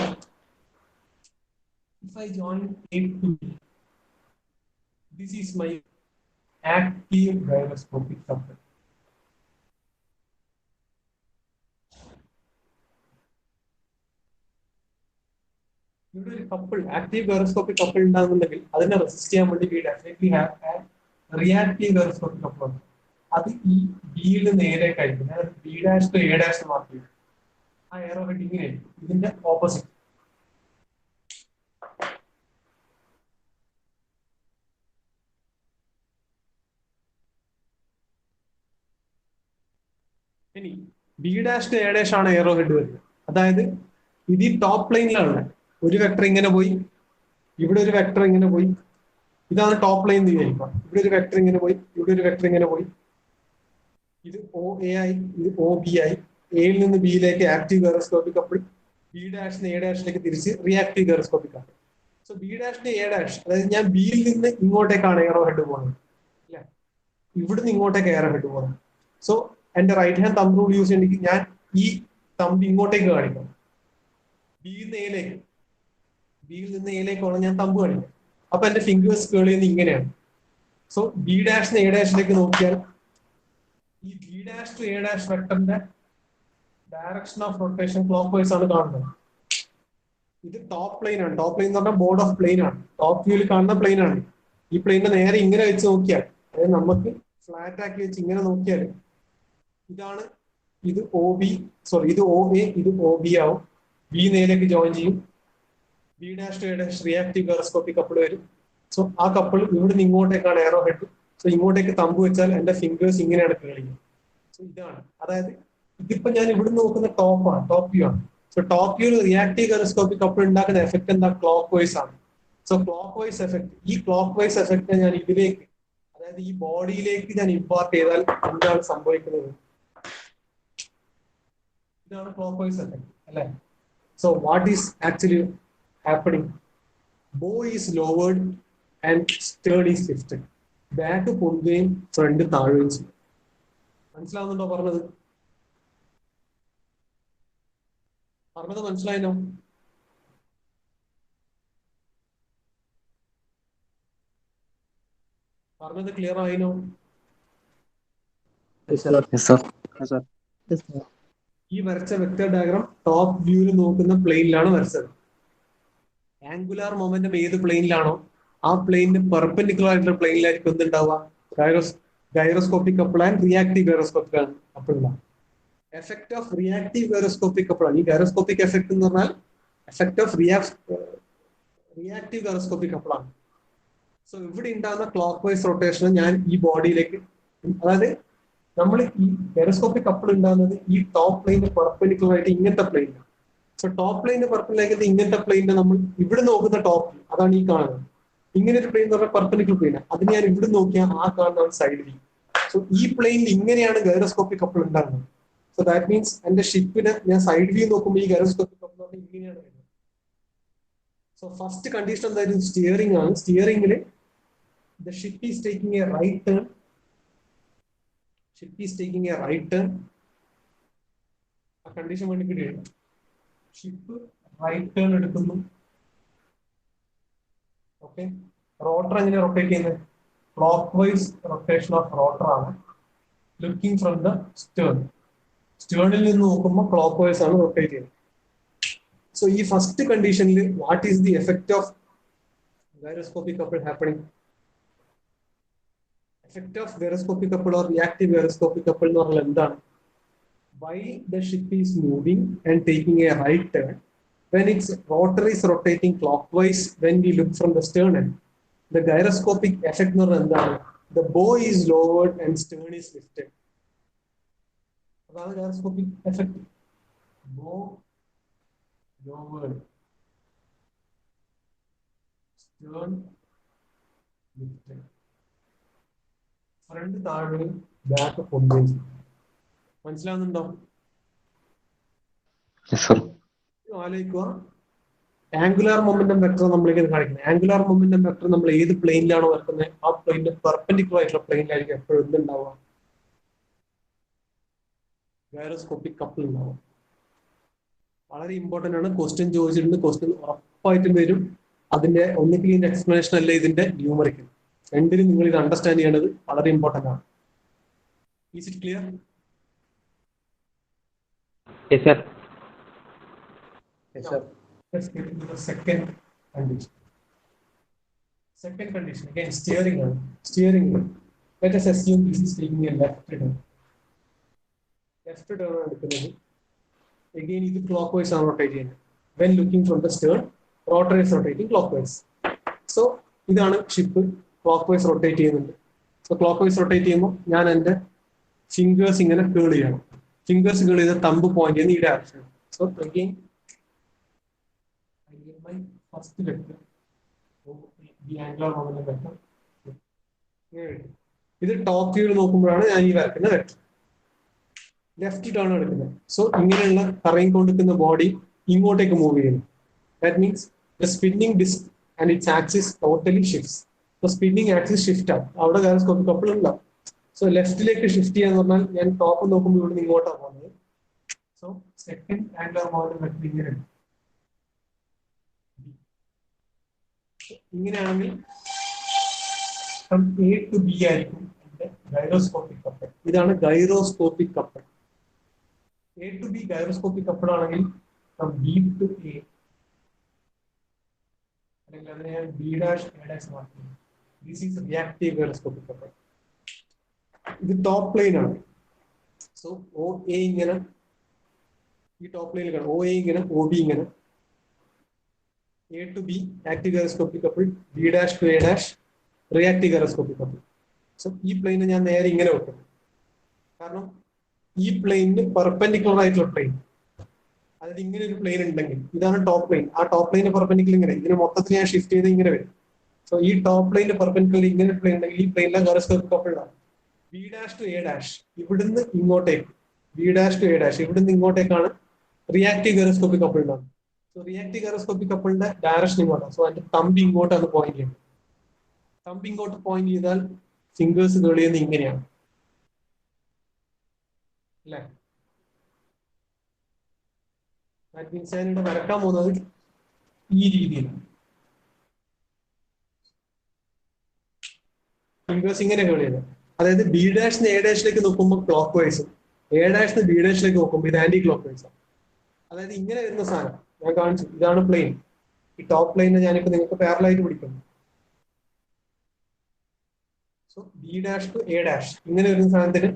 if I join A to B, this is my active gyroscopic couple. ഇവിടെ ഒരു couple, active gyroscopic couple ഉണ്ടാകുന്നുണ്ടെങ്കിൽ അതിനെ resist ചെയ്യാൻ വേണ്ടി we definitely have a reactive gyroscopic couple. അത് ഈ ബിയിൽ നേരേക്കായിരിക്കും. ഞാൻ B dash to A dash mark ചെയ്യും. ആ എയറോ ഹെഡ് ഇങ്ങനെയായിരിക്കും, ഇതിന്റെ ഓപ്പോസിറ്റ്. ഇനി B dash to A dash ആണ് എയറോ ഹെഡ് വരുന്നത്. അതായത് ഇത് ഈ ടോപ്പ് പ്ലെയിനിലാണ്. ഒരു വെക്ടർ ഇങ്ങനെ പോയി, ഇവിടെ ഒരു വെക്ടർ ഇങ്ങനെ പോയി, ഇതാണ് ടോപ്പ് ലൈൻ എന്ന് വിചാരിക്കുക. ഇവിടെ ഒരു വെക്ടർ ഇങ്ങനെ പോയി, ഇവിടെ ഒരു വെക്ടർ ഇങ്ങനെ പോയി. ഇത് ഒ എ ആയി, ഇത് ഒ ബി ആയി. എയിൽ നിന്ന് ബിയിലേക്ക് ആക്റ്റീവ് ഗൈറോസ്കോപ്പിക് കപ്പിൾ, ബി ഡാഷിന് എ ഡാഷിലേക്ക് തിരിച്ച് reactive gyroscopic couple. So B ഡാഷിന് എ ഡാഷ്, അതായത് ഞാൻ ബിയിൽ നിന്ന് ഇങ്ങോട്ടേക്കാണ് എയറോ ഹെഡ് പോകുന്നത്, അല്ലെ? ഇവിടുന്ന് ഇങ്ങോട്ടേക്ക് എയറോ ഹെഡ് പോകുന്നത്. സോ എന്റെ right hand thumb rule use ചെയ്യണമെങ്കിൽ ഞാൻ ഈ തമ്പ് ഇങ്ങോട്ടേക്ക് കാണിക്കണം. ബിയിൽ നിന്ന് എയിലേക്കാണ് ഞാൻ തമ്പ് കാണിക്കുന്നത്. അപ്പൊ എന്റെ ഫിംഗേഴ്സ് കേൾ ചെയ്യുന്നത് ഇങ്ങനെയാണ്. സോ ബി ഡാഷിന് എ ഡാഷിലേക്ക് നോക്കിയാൽ ഈ B dash to A dash വെക്ടറിന്റെ direction of rotation clockwise ആണ് കാണുന്നത്. ഇത് ടോപ്പ് പ്ലെയിൻ ആണ്. ടോപ്പ് പ്ലെയിൻ എന്ന് പറഞ്ഞാൽ ബോർഡ് ഓഫ് പ്ലെയിൻ ആണ്. ടോപ്പ് വ്യൂവിൽ കാണുന്ന പ്ലെയിൻ ആണ്. ഈ പ്ലെയിനെ നേരെ ഇങ്ങനെ വെച്ച് നോക്കിയാൽ, അതായത് നമുക്ക് ഫ്ലാറ്റ് ആക്കി വെച്ച് ഇങ്ങനെ നോക്കിയാൽ ഇതാണ്, ഇത് ഒ ബി, സോറി ഇത് ഒ എ, ഇത് ഒ ബി ആവും. ബി നേരേക്ക് ജോയിൻ ചെയ്യും. B dash to A dash reactive gyroscopic couple വരും. സോ ആ കപ്പിൾ ഇവിടുന്ന് ഇങ്ങോട്ടേക്കാണ് എയറോ ഹെഡ്. സോ ഇങ്ങോട്ടേക്ക് തമ്പ് വെച്ചാൽ എന്റെ ഫിംഗേഴ്സ് ഇങ്ങനെയാണ് കളിക്കുന്നത്. സോ ഇതാണ്, അതായത് ഇതിപ്പോ ഞാൻ ഇവിടുന്ന് നോക്കുന്ന ടോപ്പാണ്, ടോപ്പ് വ്യൂ ആണ്. സോ ടോപ്പ് വ്യൂവിൽ റിയാക്റ്റീവ് ഗൈറോസ്കോപ്പിക് കപ്പിൾ ഉണ്ടാക്കുന്ന എഫക്ട് എന്താ? ക്ലോക്ക് വൈസ് ആണ്. സോ ക്ലോക്ക് വൈസ് എഫക്ട്, ഈ ക്ലോക്ക് വൈസ് എഫക്ട് ഞാൻ ഇതിലേക്ക്, അതായത് ഈ ബോഡിയിലേക്ക് ഞാൻ ഇമ്പാർട്ട് ചെയ്താൽ എന്താണ് സംഭവിക്കുന്നത്? ഇതാണ് ക്ലോക്ക് വൈസ് എഫക്ട് അല്ലെ? So what is actually happening? Bow is lowered and stern is lifted. Back പൊന്തുകയും ഫ്രണ്ട് താഴുകയും ചെയ്യും. മനസ്സിലാവുന്നുണ്ടോ പറഞ്ഞത്? പറഞ്ഞത് മനസ്സിലായല്ലോ? പറഞ്ഞത് ക്ലിയർ ആയിനോ? ഈ വരച്ച വെക്ടർ ഡയഗ്രാം ടോപ്പ് വ്യൂവിൽ നോക്കുന്ന പ്ലെയിനിലാണ് വരച്ചത്. ആംഗുലാർ മൊമെന്റം ഏത് പ്ലെയിനിലാണോ ആ പ്ലെയിനിന് പെർപെൻഡിക്കുലർ ആയിട്ടുള്ള പ്ലെയിനിലായിരിക്കും എന്തുണ്ടാവുക? Gyroscopic couple and reactive gyroscopic couple ഉണ്ടാവും. Effect of reactive gyroscopic couple ആണ്. ഈ ഗൈറോസ്കോപ്പിക് എഫക്ട് എന്ന് പറഞ്ഞാൽ effect of reactive gyroscopic couple ആണ്. സോ ഇവിടെ ഉണ്ടാകുന്ന ക്ലോക്ക് വൈസ് റൊട്ടേഷൻ ഞാൻ ഈ ബോഡിയിലേക്ക്, അതായത് നമ്മൾ ഈ ഗൈറോസ്കോപ്പിക് കപ്പിൾ ഉണ്ടാകുന്നത് ഈ ടോപ്പ് പ്ലെയിന് പെർപെൻഡിക്കുലർ ആയിട്ട് ഇങ്ങനത്തെ പ്ലെയിനാണ്. സോ ടോപ്പ് പ്ലെയിന് പെർപെൻഡിക്കുലർ ഇങ്ങനത്തെ പ്ലെയിനെ നമ്മൾ ഇവിടെ നോക്കുന്ന ടോപ്പ്, അതാണ് ഈ കാണുന്നത്. ഇങ്ങനെ ഒരു പ്ലെയിൻ എന്ന് പറഞ്ഞാൽ പെർപെൻഡിക്കുലർ പ്ലെയിൻ. അത് ഞാൻ ഇവിടെ നോക്കിയാൽ ആ കാണുന്ന സൈഡ് വ്യൂ. സോ ഈ പ്ലെയിനിൽ ഇങ്ങനെയാണ് ഗൈറോസ്കോപ്പിക് കപ്പിൾ ഉണ്ടാകുന്നത്. സോ ദാറ്റ് മീൻസ് എന്റെ ഷിപ്പിന് ഞാൻ സൈഡ് വ്യൂ നോക്കുമ്പോൾ ഈ ഗൈറോസ്കോപ്പിക് കപ്പിൾ പറഞ്ഞാൽ ഇങ്ങനെയാണ് വരുന്നത്. സോ ഫസ്റ്റ് കണ്ടീഷൻ എന്തായാലും സ്റ്റിയറിംഗ് ആണ്. സ്റ്റിയറിംഗിൽ the ship is taking a right turn. Ship is taking a right turn. ആ കണ്ടീഷൻ വേണ്ടി കിട്ടിയില്ല. ഷിപ്പ് റൈറ്റ് ടേൺ എടുക്കുന്നു. ഓക്കെ, റോട്ടർ എങ്ങനെ റൊട്ടേറ്റ് ചെയ്യുന്നത്? Clockwise rotation of rotor ആണ്. Looking from the stern. സ്റ്റേണിൽ നിന്ന് നോക്കുമ്പോൾ ക്ലോക്ക് വൈസ് ആണ് റൊട്ടേറ്റ് ചെയ്യുന്നത്. സോ ഈ ഫസ്റ്റ് കണ്ടീഷനിൽ what is the effect of gyroscopic couple happening? Effect of gyroscopic couple or reactive gyroscopic couple എന്ന് പറഞ്ഞാൽ എന്താണ്? While the ship is moving and taking a right turn, when its rotor is rotating clockwise, when we look from the stern end, the gyroscopic effect എന്ന് പറഞ്ഞാൽ എന്താണ്? The bow is lowered and stern is lifted. അതാണ് gyroscopic effect. Bow lowered, stern lifted. Front താഴെ back പൊന്തുകയും ചെയ്യും. മനസ്സിലാവുന്നുണ്ടോ? ആലോചിക്കുക, angular momentum vector നമ്മളിങ്ങനെ കാണിക്കുന്നത്. ആംഗുലാർ മൊമെന്റം വെക്ടർ നമ്മൾ ഏത് പ്ലെയിനിലാണോ വെക്കുന്നത് ആ പ്ലെയിനിന്റെ പെർപെൻഡിക്കുലർ ആയിട്ടുള്ള പ്ലെയിനിലായിരിക്കും എപ്പോഴും എന്തുണ്ടാവുക? ഗൈറോസ്കോപ്പിക് കപ്പിൾ ഉണ്ടാവും. വളരെ ഇമ്പോർട്ടന്റ് ആണ്. ക്വസ്റ്റ്യൻ ചോദിച്ചിട്ടുണ്ട്, ക്വസ്റ്റ്യൻ ഉറപ്പായിട്ടും വരും. അതിന്റെ ഒന്നുകിൽ ഇതിന്റെ എക്സ്പ്ലനേഷൻ അല്ല ഇതിന്റെ ന്യൂമറിക്കൽ. രണ്ടിനും നിങ്ങൾ ഇത് അണ്ടർസ്റ്റാൻഡ് ചെയ്യേണ്ടത് വളരെ ഇമ്പോർട്ടന്റ് ആണ്. Is it clear?
Yes, sir.
Yes, sir. Let's get into the second condition. Second condition, again steering. Steering. Let us assume this is taking a left turn. Left turn എടുക്കുന്നത്. Again, ഇത് clockwise ആണ് rotate ചെയ്യുന്നത്. When looking from the stern, rotor is rotating clockwise. So ഇതാണ് ship clock rotate ചെയ്യുന്നുണ്ട്. So clock rotate ചെയ്യുമ്പോൾ ഞാൻ എൻ്റെ fingers ഇങ്ങനെ കേൾ ചെയ്യണം. ഫിംഗേഴ്സ് കേൾ ചെയ്ത് തമ്പ് പോയിന്റ് ചെയ്യുന്ന ഈ direction. So again my first vector the angular momentum vector. ഇത് ടോപ്പ് വ്യൂവിൽ നോക്കുമ്പോഴാണ് ഞാൻ ഈ വരക്കുന്ന വെക്ടർ. ലെഫ്റ്റ് ടേൺ എടുക്കുന്നത്. സോ ഇങ്ങനെയുള്ള കറങ്ങിക്കൊണ്ടിരിക്കുന്ന ബോഡി ഇങ്ങോട്ടേക്ക് മൂവ് ചെയ്യുന്നു. That means the spinning disk and it's axis totally shifts. Spinning axis shift ആവും. അവിടെ ഗൈറോസ്കോപ്പിക് കപ്പിൾ ഉണ്ടാവും. സോ ലെഫ്റ്റിലേക്ക് ഷിഫ്റ്റ് ചെയ്യാന്ന് പറഞ്ഞാൽ ഞാൻ ടോപ്പ് നോക്കുമ്പോൾ ഇവിടെ ഇങ്ങോട്ടാണ് പോകുന്നത്. So second angular momentum vector ഇങ്ങനെ. ഇങ്ങനെയാണെങ്കിൽ ഫ്രം എ ടു ബി ആയിരിക്കും എന്റെ ഗൈറോസ്കോപ്പിക് കപ്പിൾ. ഇതാണ് gyroscopic couple. A to B gyroscopic couple ആണെങ്കിൽ from B to A B dash A dash marking. This is reactive gyroscopic couple. ഇത് top plane ആണ്. So O A ഇങ്ങനെ ഈ top പ്ലെയിനിൽ കാണാം. ഒ എ ഇങ്ങനെ, O B ഇങ്ങനെ, A to B active gyroscopic couple, B dash to A dash reactive gyroscopic couple. So ഈ പ്ലെയിന് ഞാൻ നേരെ ഇങ്ങനെ വെക്കും. കാരണം ഈ പ്ലെയിനിന് പെർപെൻഡിക്കുലർ ആയിട്ടുള്ള പ്ലെയിൻ, അതായത് ഇങ്ങനെ ഒരു പ്ലെയിൻ ഉണ്ടെങ്കിൽ ഇതാണ് ടോപ്പ് പ്ലെയിൻ. ആ ടോപ്പ് പ്ലെയിന് പെർപെൻഡിക്കുലർ ഇങ്ങനെ, ഇതിന് മൊത്തത്തിൽ ഞാൻ ഷിഫ്റ്റ് ചെയ്ത് ഇങ്ങനെ വരും. സോ ഈ ടോപ്പ് പ്ലെയിന് പെർപെൻഡിക്കുലർ ഇങ്ങനെ ഒരു പ്ലെയിൻ ഉണ്ടെങ്കിൽ ഈ പ്ലെയിനിലെ ഗൈറോസ്കോപ്പിക് കപ്പിളാണ്. B dash to A dash ഇവിടുന്ന് ഇങ്ങോട്ടേക്ക്, B dash to A dash ഇവിടുന്ന് ഇങ്ങോട്ടേക്കാണ് റിയാക്റ്റീവ് ഗൈറോസ്കോപ്പിക് കപ്പിൾ ഉണ്ടാകുന്നത്. സോ റിയാക്റ്റീവ് ഗൈറോസ്കോപ്പിക് കപ്പിളിന്റെ ഡയറക്ഷൻ ഇങ്ങോട്ടാണ്. സോ അതിന്റെ തമ്പ് ഇങ്ങോട്ടാണ് പോയിന്റ് ചെയ്യുന്നത്. തമ്പ് ഇങ്ങോട്ട് പോയിന്റ് ചെയ്താൽ ഫിംഗേഴ്സ് കേൾ ചെയ്യുന്നത് ഇങ്ങനെയാണ് അല്ലെ? ദാറ്റ് മീൻസ് ഞാൻ ഇവിടെ വരക്കാൻ പോകുന്നത് ഈ രീതിയിലാണ്. ഫിംഗേഴ്സ് ഇങ്ങനെ കേൾ ചെയ്യുന്നത്. അതായത് ബി ഡാഷിന് എ ഡാഷിലേക്ക് നോക്കുമ്പോൾ ക്ലോക്ക് വൈസും, എ ഡാഷിന് ബി ഡാഷിലേക്ക് നോക്കുമ്പോൾ ഇത് ആന്റി ക്ലോക്ക് വൈസാണ്. അതായത് ഇങ്ങനെ വരുന്ന സാധനം ഞാൻ കാണിച്ചു. ഇതാണ് പ്ലെയിൻ. ഈ ടോപ്പ് പ്ലെയിനെ ഞാനിപ്പോ നിങ്ങൾക്ക് പാരലായിട്ട് പിടിക്കുന്നു. So B dash to A dash ഇങ്ങനെ വരുന്ന സാധനത്തിന്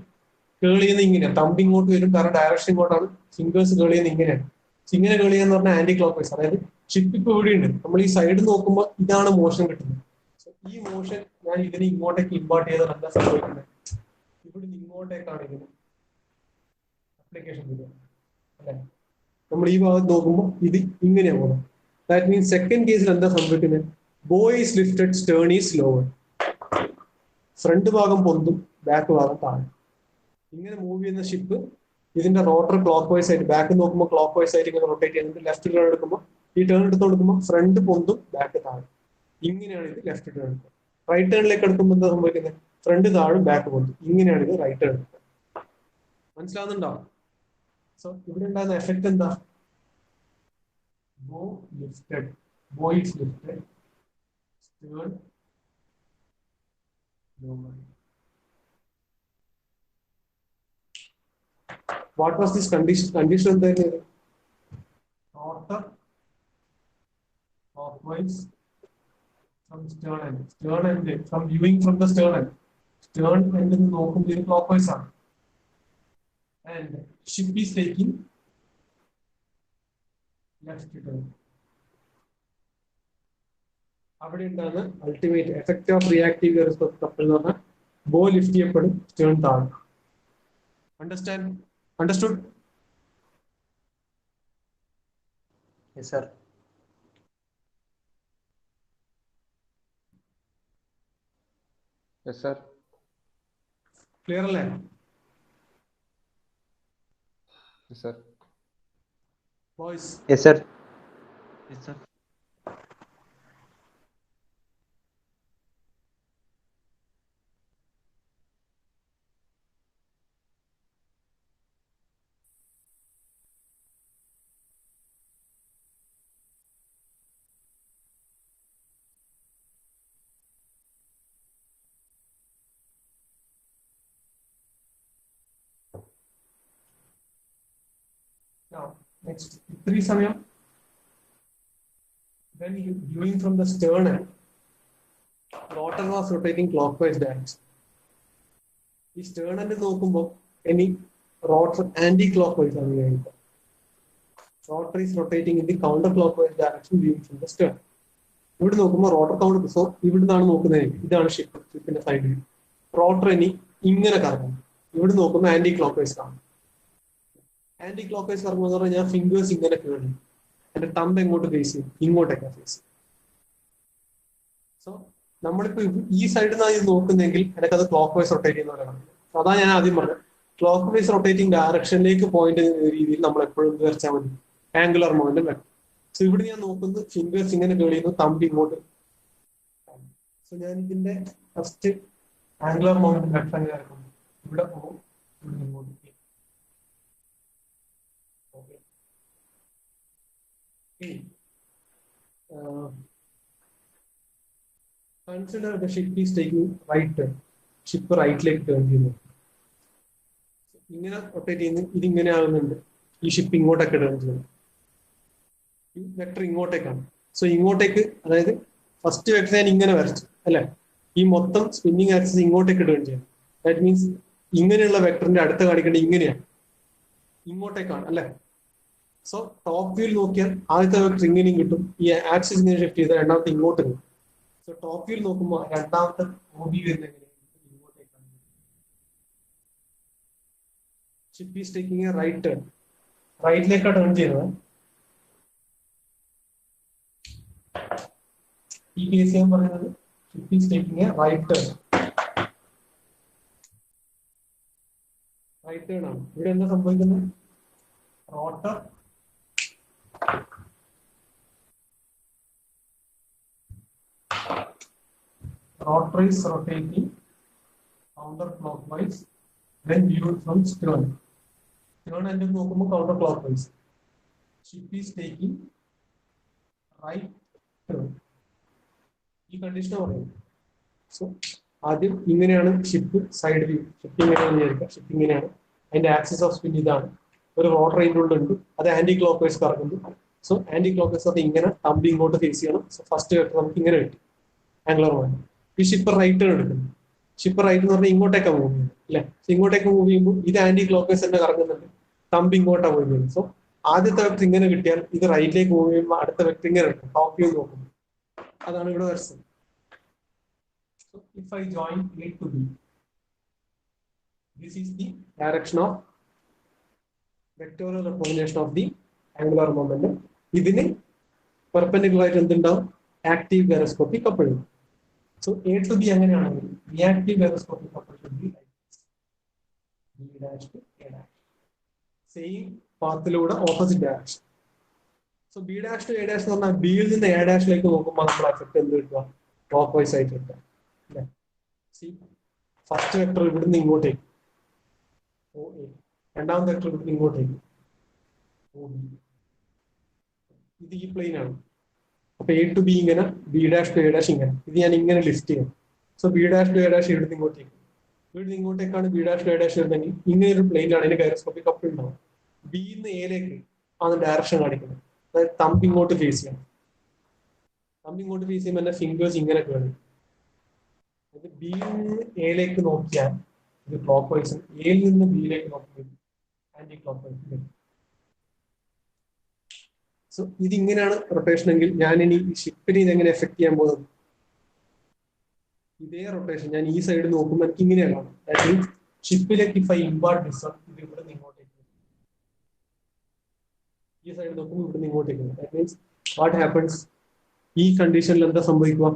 കേൾ ചെയ്യുന്ന ഇങ്ങനെയാണ്. തമ്പ് ഇങ്ങോട്ട് വരും, കാരണം ഡയറക്ഷൻ ഇങ്ങോട്ടാണ്. ഫിംഗേഴ്സ് കേൾ ചെയ്യുന്ന ഇങ്ങനെയാണ്. ഇങ്ങനെ കേൾ ചെയ്യാന്ന് പറഞ്ഞാൽ ആന്റി ക്ലോക്ക് വൈസ്. അതായത് ഷിപ്പ് ഇപ്പൊ ഇവിടെ ഉണ്ട്, നമ്മൾ ഈ സൈഡ് നോക്കുമ്പോൾ ഇതാണ് മോഷൻ കിട്ടുന്നത്. ഈ മോഷൻ ഞാൻ ഇതിനെ ഇങ്ങോട്ടേക്ക് ഇമ്പാർട്ട് ചെയ്താൽ എന്താ സംഭവിക്കുന്നത്? ഇവിടുന്ന് ഇങ്ങോട്ടേക്കാണ് ഇതിന് അപ്ലിക്കേഷൻ വരിക അല്ലെ? നമ്മൾ ഈ ഭാഗത്ത് നോക്കുമ്പോൾ ഇത് ഇങ്ങനെയാണ് പോകുന്നത്. ദാറ്റ് മീൻസ് സെക്കൻഡ് കേസിൽ എന്താ സംഭവിക്കുന്നത്? Bow is lifted, stern is lower. Front ഭാഗം പൊന്തും, ബാക്ക് ഭാഗം താഴെ. ഇങ്ങനെ മൂവ് ചെയ്യുന്ന ഷിപ്പ് ഇതിന്റെ റോട്ടർ ക്ലോക്ക് വൈസ് ആയിട്ട്, ബാക്ക് നോക്കുമ്പോൾ ക്ലോക്ക് വൈസ് ആയിട്ട് ഇങ്ങനെ റൊട്ടേറ്റ് ചെയ്യുന്നത്. ലെഫ്റ്റ് ടേൺ എടുക്കുമ്പോൾ ഈ ടേൺ എടുത്ത് കൊടുക്കുമ്പോൾ ഫ്രണ്ട് പൊന്തും, ബാക്ക് താഴെ. ഇങ്ങനെയാണ് ഇത് ലെഫ്റ്റ് ടേൺ. റൈറ്റ് ടേണിലേക്ക് എടുക്കുമ്പോൾ എന്താ സംഭവിക്കുന്നത്? ഫ്രണ്ട് താഴും, ബാക്ക് പൊന്തും. ഇങ്ങനെയാണ് ഇത് റൈറ്റ് ടേൺ. മനസ്സിലാവുന്നുണ്ടോ? സോ ഇവിടെ ഉണ്ടാകുന്ന എഫക്ട് എന്താ? ബോ ലിഫ്റ്റഡ്, ബോ is lifted, Stern lower. What was this condition? Condition എന്തായിരുന്നു? Rotor clockwise from stern end. Stern end from viewing from the stern end. Stern end നിന്ന് നോക്കുമ്പോൾ ഇത് clockwise ആണ്. And ship is taking left turn. അവിടെ ഉണ്ടാകുന്ന ultimate effect of reactive gyroscopic couple എന്ന് പറഞ്ഞാൽ bow lift ചെയ്യപ്പെടും, സ്റ്റേൺ താഴും. Understand? Understood?
Yes, sir. Yes, sir.
Clear അല്ലേ?
Yes, sir.
Boys.
Yes, sir. Yes, sir.
Now, next, ഇത്രയും സമയം when you viewing from the stern end, rotor was rotating clockwise direction. ഈ stern end നോക്കുമ്പോൾ ഇനി rotor anti clockwise ആണ് ചെയ്യുന്നത്. Rotor is rotating in the counter clockwise direction viewing from the stern. ഇവിടെ നോക്കുമ്പോൾ rotor counter, so ഇവിടുന്നാണ് നോക്കുന്നത്. ഇതാണ് ഷിപ്പ്, ഷിപ്പിന്റെ സൈഡിൽ. റോട്ടർ ഇനി ഇങ്ങനെ കറങ്ങും. ഇവിടെ നോക്കുമ്പോൾ ആന്റി ക്ലോക്ക് വൈസ് കാണും. ആന്റി ക്ലോക്ക് വൈസ് കറങ്ങുമെന്ന് പറഞ്ഞാൽ ഞാൻ ഫിംഗേഴ്സ് ഇങ്ങനെ കേൾക്കും. എന്റെ തമ്പ് എങ്ങോട്ട് ഫേസ് ചെയ്യും? ഇങ്ങോട്ടേക്കാണ് ഫേസ് ചെയ്യും. സോ നമ്മളിപ്പോ ഈ സൈഡിൽ നിന്നാണ് ഇത് നോക്കുന്നെങ്കിൽ എനിക്കത് ക്ലോക്ക് വൈസ് റൊട്ടേറ്റ് ചെയ്യുന്ന പോലെ കാണും. അതാ ഞാൻ ആദ്യം പറഞ്ഞത്, ക്ലോക്ക് വൈസ് റൊട്ടേറ്റിംഗ് ഡയറക്ഷനിലേക്ക് പോയിന്റ് ചെയ്യുന്ന രീതിയിൽ നമ്മൾ എപ്പോഴും വരച്ചാൽ മതി. ആംഗുലർ മൊമെന്റം വെക്കും. സോ ഇവിടെ ഞാൻ നോക്കുന്നത് ഫിംഗേഴ്സ് ഇങ്ങനെ കേൾ ചെയ്യുന്നു, തമ്പ് ഇങ്ങോട്ട്. സോ ഞാൻ ഇതിന്റെ ഫസ്റ്റ് ആംഗുലർ മൊമെന്റം വെക്കാൻ കിടക്കുന്നു. ഇവിടെ പോകും, ഇവിടെ ഇങ്ങോട്ട്. Consider the ship is taking right turn. Ship റൈറ്റിലേക്ക് ടേൺ ചെയ്യുന്നു. ഇങ്ങനെ റൊട്ടേറ്റ് ചെയ്യുന്നു, ഇതിങ്ങനെ ആകുന്നുണ്ട്. ഈ ഷിപ്പ് ഇങ്ങോട്ടൊക്കെ ടേൺ ചെയ്യുന്നു. ഈ വെക്ടർ ഇങ്ങോട്ടേക്കാണ്. സോ ഇങ്ങോട്ടേക്ക്, അതായത് ഫസ്റ്റ് വെക്ടർ ഞാൻ ഇങ്ങനെ വരച്ചു അല്ലെ, ഈ മൊത്തം സ്പിന്നിങ് ആക്സിസ് ഇങ്ങോട്ടേക്ക് ഇടുകയും ചെയ്യും. ദാറ്റ് മീൻസ് ഇങ്ങനെയുള്ള വെക്ടറിന്റെ അടുത്ത് കാണിക്കേണ്ടത് ഇങ്ങനെയാണ്, ഇങ്ങോട്ടേക്കാണ് അല്ലെ. സോ ടോപ്പ് വ്യൂയിൽ നോക്കിയാൽ ആദ്യത്തെ വെക്ടർ ഇങ്ങനെയും കിട്ടും, ഈ ആക്സിസ് ഇങ്ങനെ ഷിഫ്റ്റ് ചെയ്താൽ രണ്ടാമത്തെ ഇങ്ങോട്ട് കിട്ടും. സോ ടോപ്പ് വ്യൂയിൽ നോക്കുമ്പോൾ രണ്ടാമത്തെ OB വരുന്നത് എങ്ങനെയാണ്, ഇങ്ങോട്ടേക്കാണ്. Ship is taking a right turn, റൈറ്റിലേക്കാണ് ടേൺ ചെയ്യുന്നത്. ഈ കേസ് ഞാൻ പറയുന്നത് ship is taking a right turn, right turn ആണ്. ഇവിടെ എന്താ സംഭവിക്കുന്നത്, rotor is rotating counterclockwise when viewed from stern. Stern and നോക്കുമ്പോൾ counter clockwise. Ship is taking right turn. ഈ കണ്ടീഷൻ പറയുന്നത്. സോ ആദ്യം ഇങ്ങനെയാണ് ഷിപ്പ് സൈഡ് വ്യൂ, ഷിപ്പ് ഇങ്ങനെയാണ് വിചാരിക്കുക, ഷിപ്പ് ഇങ്ങനെയാണ്, അതിന്റെ ആക്സിസ് ഓഫ് സ്പിൻ ഇതാണ്, ഒരു റോട്ടർ അതിൻ്റെ ഉള്ളിലുണ്ട്, അത് ആന്റി ക്ലോക്ക് വൈസ് കറങ്ങുന്നു. സോ ആന്റി ക്ലോക്ക് വൈസ് അത് ഇങ്ങനെ തമ്പ് ഇങ്ങോട്ട് ഫേസ് ചെയ്യണം. സോ ഫസ്റ്റ് വെക്ടർ നമുക്ക് ഇങ്ങനെ കിട്ടി, ആംഗുലർ മൊമെന്റം. ഈ ഷിപ്പ് റൈറ്റ് ആണ് എടുക്കുന്നത്, ഷിപ്പ് റൈറ്റ് എന്ന് പറഞ്ഞാൽ ഇങ്ങോട്ടേക്കാണ് മൂവ് ചെയ്യുന്നത് അല്ലെ. ഇങ്ങോട്ടേക്ക് മൂവ് ചെയ്യുമ്പോൾ ഇത് ആന്റി ക്ലോക്ക് വൈസ് തന്നെ കറങ്ങുന്നുണ്ട്, തമ്പ് ഇങ്ങോട്ടാണ് മൂവ് ചെയ്യുന്നത്. സോ ആദ്യത്തെ വെക്ടർ ഇങ്ങനെ കിട്ടിയാൽ ഇത് റൈറ്റിലേക്ക് മൂവ് ചെയ്യുമ്പോൾ അടുത്ത വെക്ടർ ഇങ്ങനെ കിട്ടും, ടോപ്പ് വ്യൂ നോക്കുമ്പോൾ. അതാണ് ഇവിടെ വരച്ചത്. So if I join A to B, this is the direction of vectorial representation of the angular momentum. ഇതിന് പെർപെൻഡിക്കുലർ ആയിട്ട് എന്തുണ്ടാവും, active gyroscopic coupling. So A to B എങ്ങനെയാണെങ്കിൽ reactive gyroscopic coupling should be like this. B dash to A dash, same പാത്തിലൂടെ opposite direction. So B dash to A dash എന്ന് പറഞ്ഞാൽ ബിയിൽ നിന്ന് A ഡാഷിലേക്ക് നോക്കുമ്പോൾ നമ്മൾ എഫക്ട് എന്ത് കിട്ടുക, ക്ലോക്ക് വൈസ് ആയിട്ട് കിട്ടുക അല്ലെ. ഫസ്റ്റ് വെക്ടർ ഇവിടുന്ന് ഇങ്ങോട്ടേക്ക് OA, രണ്ടാമത്തെ വെക്ടർ ഇവിടുന്ന് ഇങ്ങോട്ടേക്ക് OB. ഇത് ഈ പ്ലെയിൻ ആണ്. അപ്പൊ A to B ഇങ്ങനെ, B dash to A dash ഇങ്ങനെ, ഇത് ഞാൻ ഇങ്ങനെ ലിസ്റ്റ് ചെയ്യാം. So B dash to A dash ഇവിടുന്ന് ഇങ്ങോട്ടേക്ക്, ഇവിടുന്ന് ഇങ്ങോട്ടേക്കാണ് B dash to A dash വരുന്നെങ്കിൽ ഇങ്ങനെ ഒരു പ്ലെയിനിലാണ് അതിന്റെ ഗൈറോസ്കോപ്പിക് കപ്പിൾ ഉണ്ടാവും. ബിന്ന് എയിലേക്ക് ആണ് ഡയറക്ഷൻ കാണിക്കുന്നത്, അതായത് തമ്പ് ഇങ്ങോട്ട് ഫേസ് ചെയ്യണം. തമ്പ് ഇങ്ങോട്ട് ഫേസ് ചെയ്യുമ്പോൾ എന്റെ ഫിംഗേഴ്സ് ഇങ്ങനെ കേറും. ബിയിൽ നിന്ന് എയിലേക്ക് നോക്കിയാൽ ഇത് ക്ലോക്ക് വൈസ്, എയിൽ നിന്ന് ബിയിലേക്ക് നോക്കുമ്പോൾ ആന്റി ക്ലോക്ക് വൈസ്. സോ ഇതിങ്ങനെയാണ് റൊട്ടേഷൻ എങ്കിൽ ഞാൻ ഇനി ഷിപ്പിനെ ഇതെങ്ങനെ എഫക്ട് ചെയ്യാൻ പോകുന്നത്, ഇതേ റൊട്ടേഷൻ ഞാൻ ഈ സൈഡ് നോക്കുമ്പോൾ എനിക്ക് ഇങ്ങനെയാണ് കാണാം. ദാറ്റ് മീൻസ് ഷിപ്പിലേക്ക് ഇഫ് ഐ ഇമ്പാർട്ട് ഡിസ്റ്റൻസ്, ഇത് ഇവിടെ നിന്ന് ഇങ്ങോട്ടേക്ക്, ഈ സൈഡ് നോക്കുമ്പോൾ ഇവിടെ നിന്ന് ഇങ്ങോട്ടേക്ക്. ദാറ്റ് മീൻസ് വാട്ട് ഹാപ്പൻസ്, ഈ കണ്ടീഷനിൽ എന്താ സംഭവിക്കുക,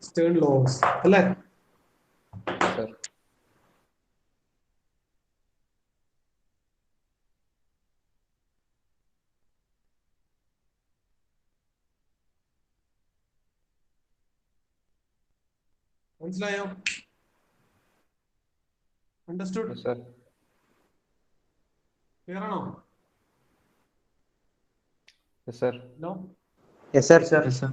സ്റ്റേൺ ലോവേഴ്സ് അല്ലേ. മനസ്സിലായോ? അണ്ടർസ്റ്റുഡ്? ക്ലിയർ ആണോ?
Yes sir.
No?
Yes sir. Yes sir.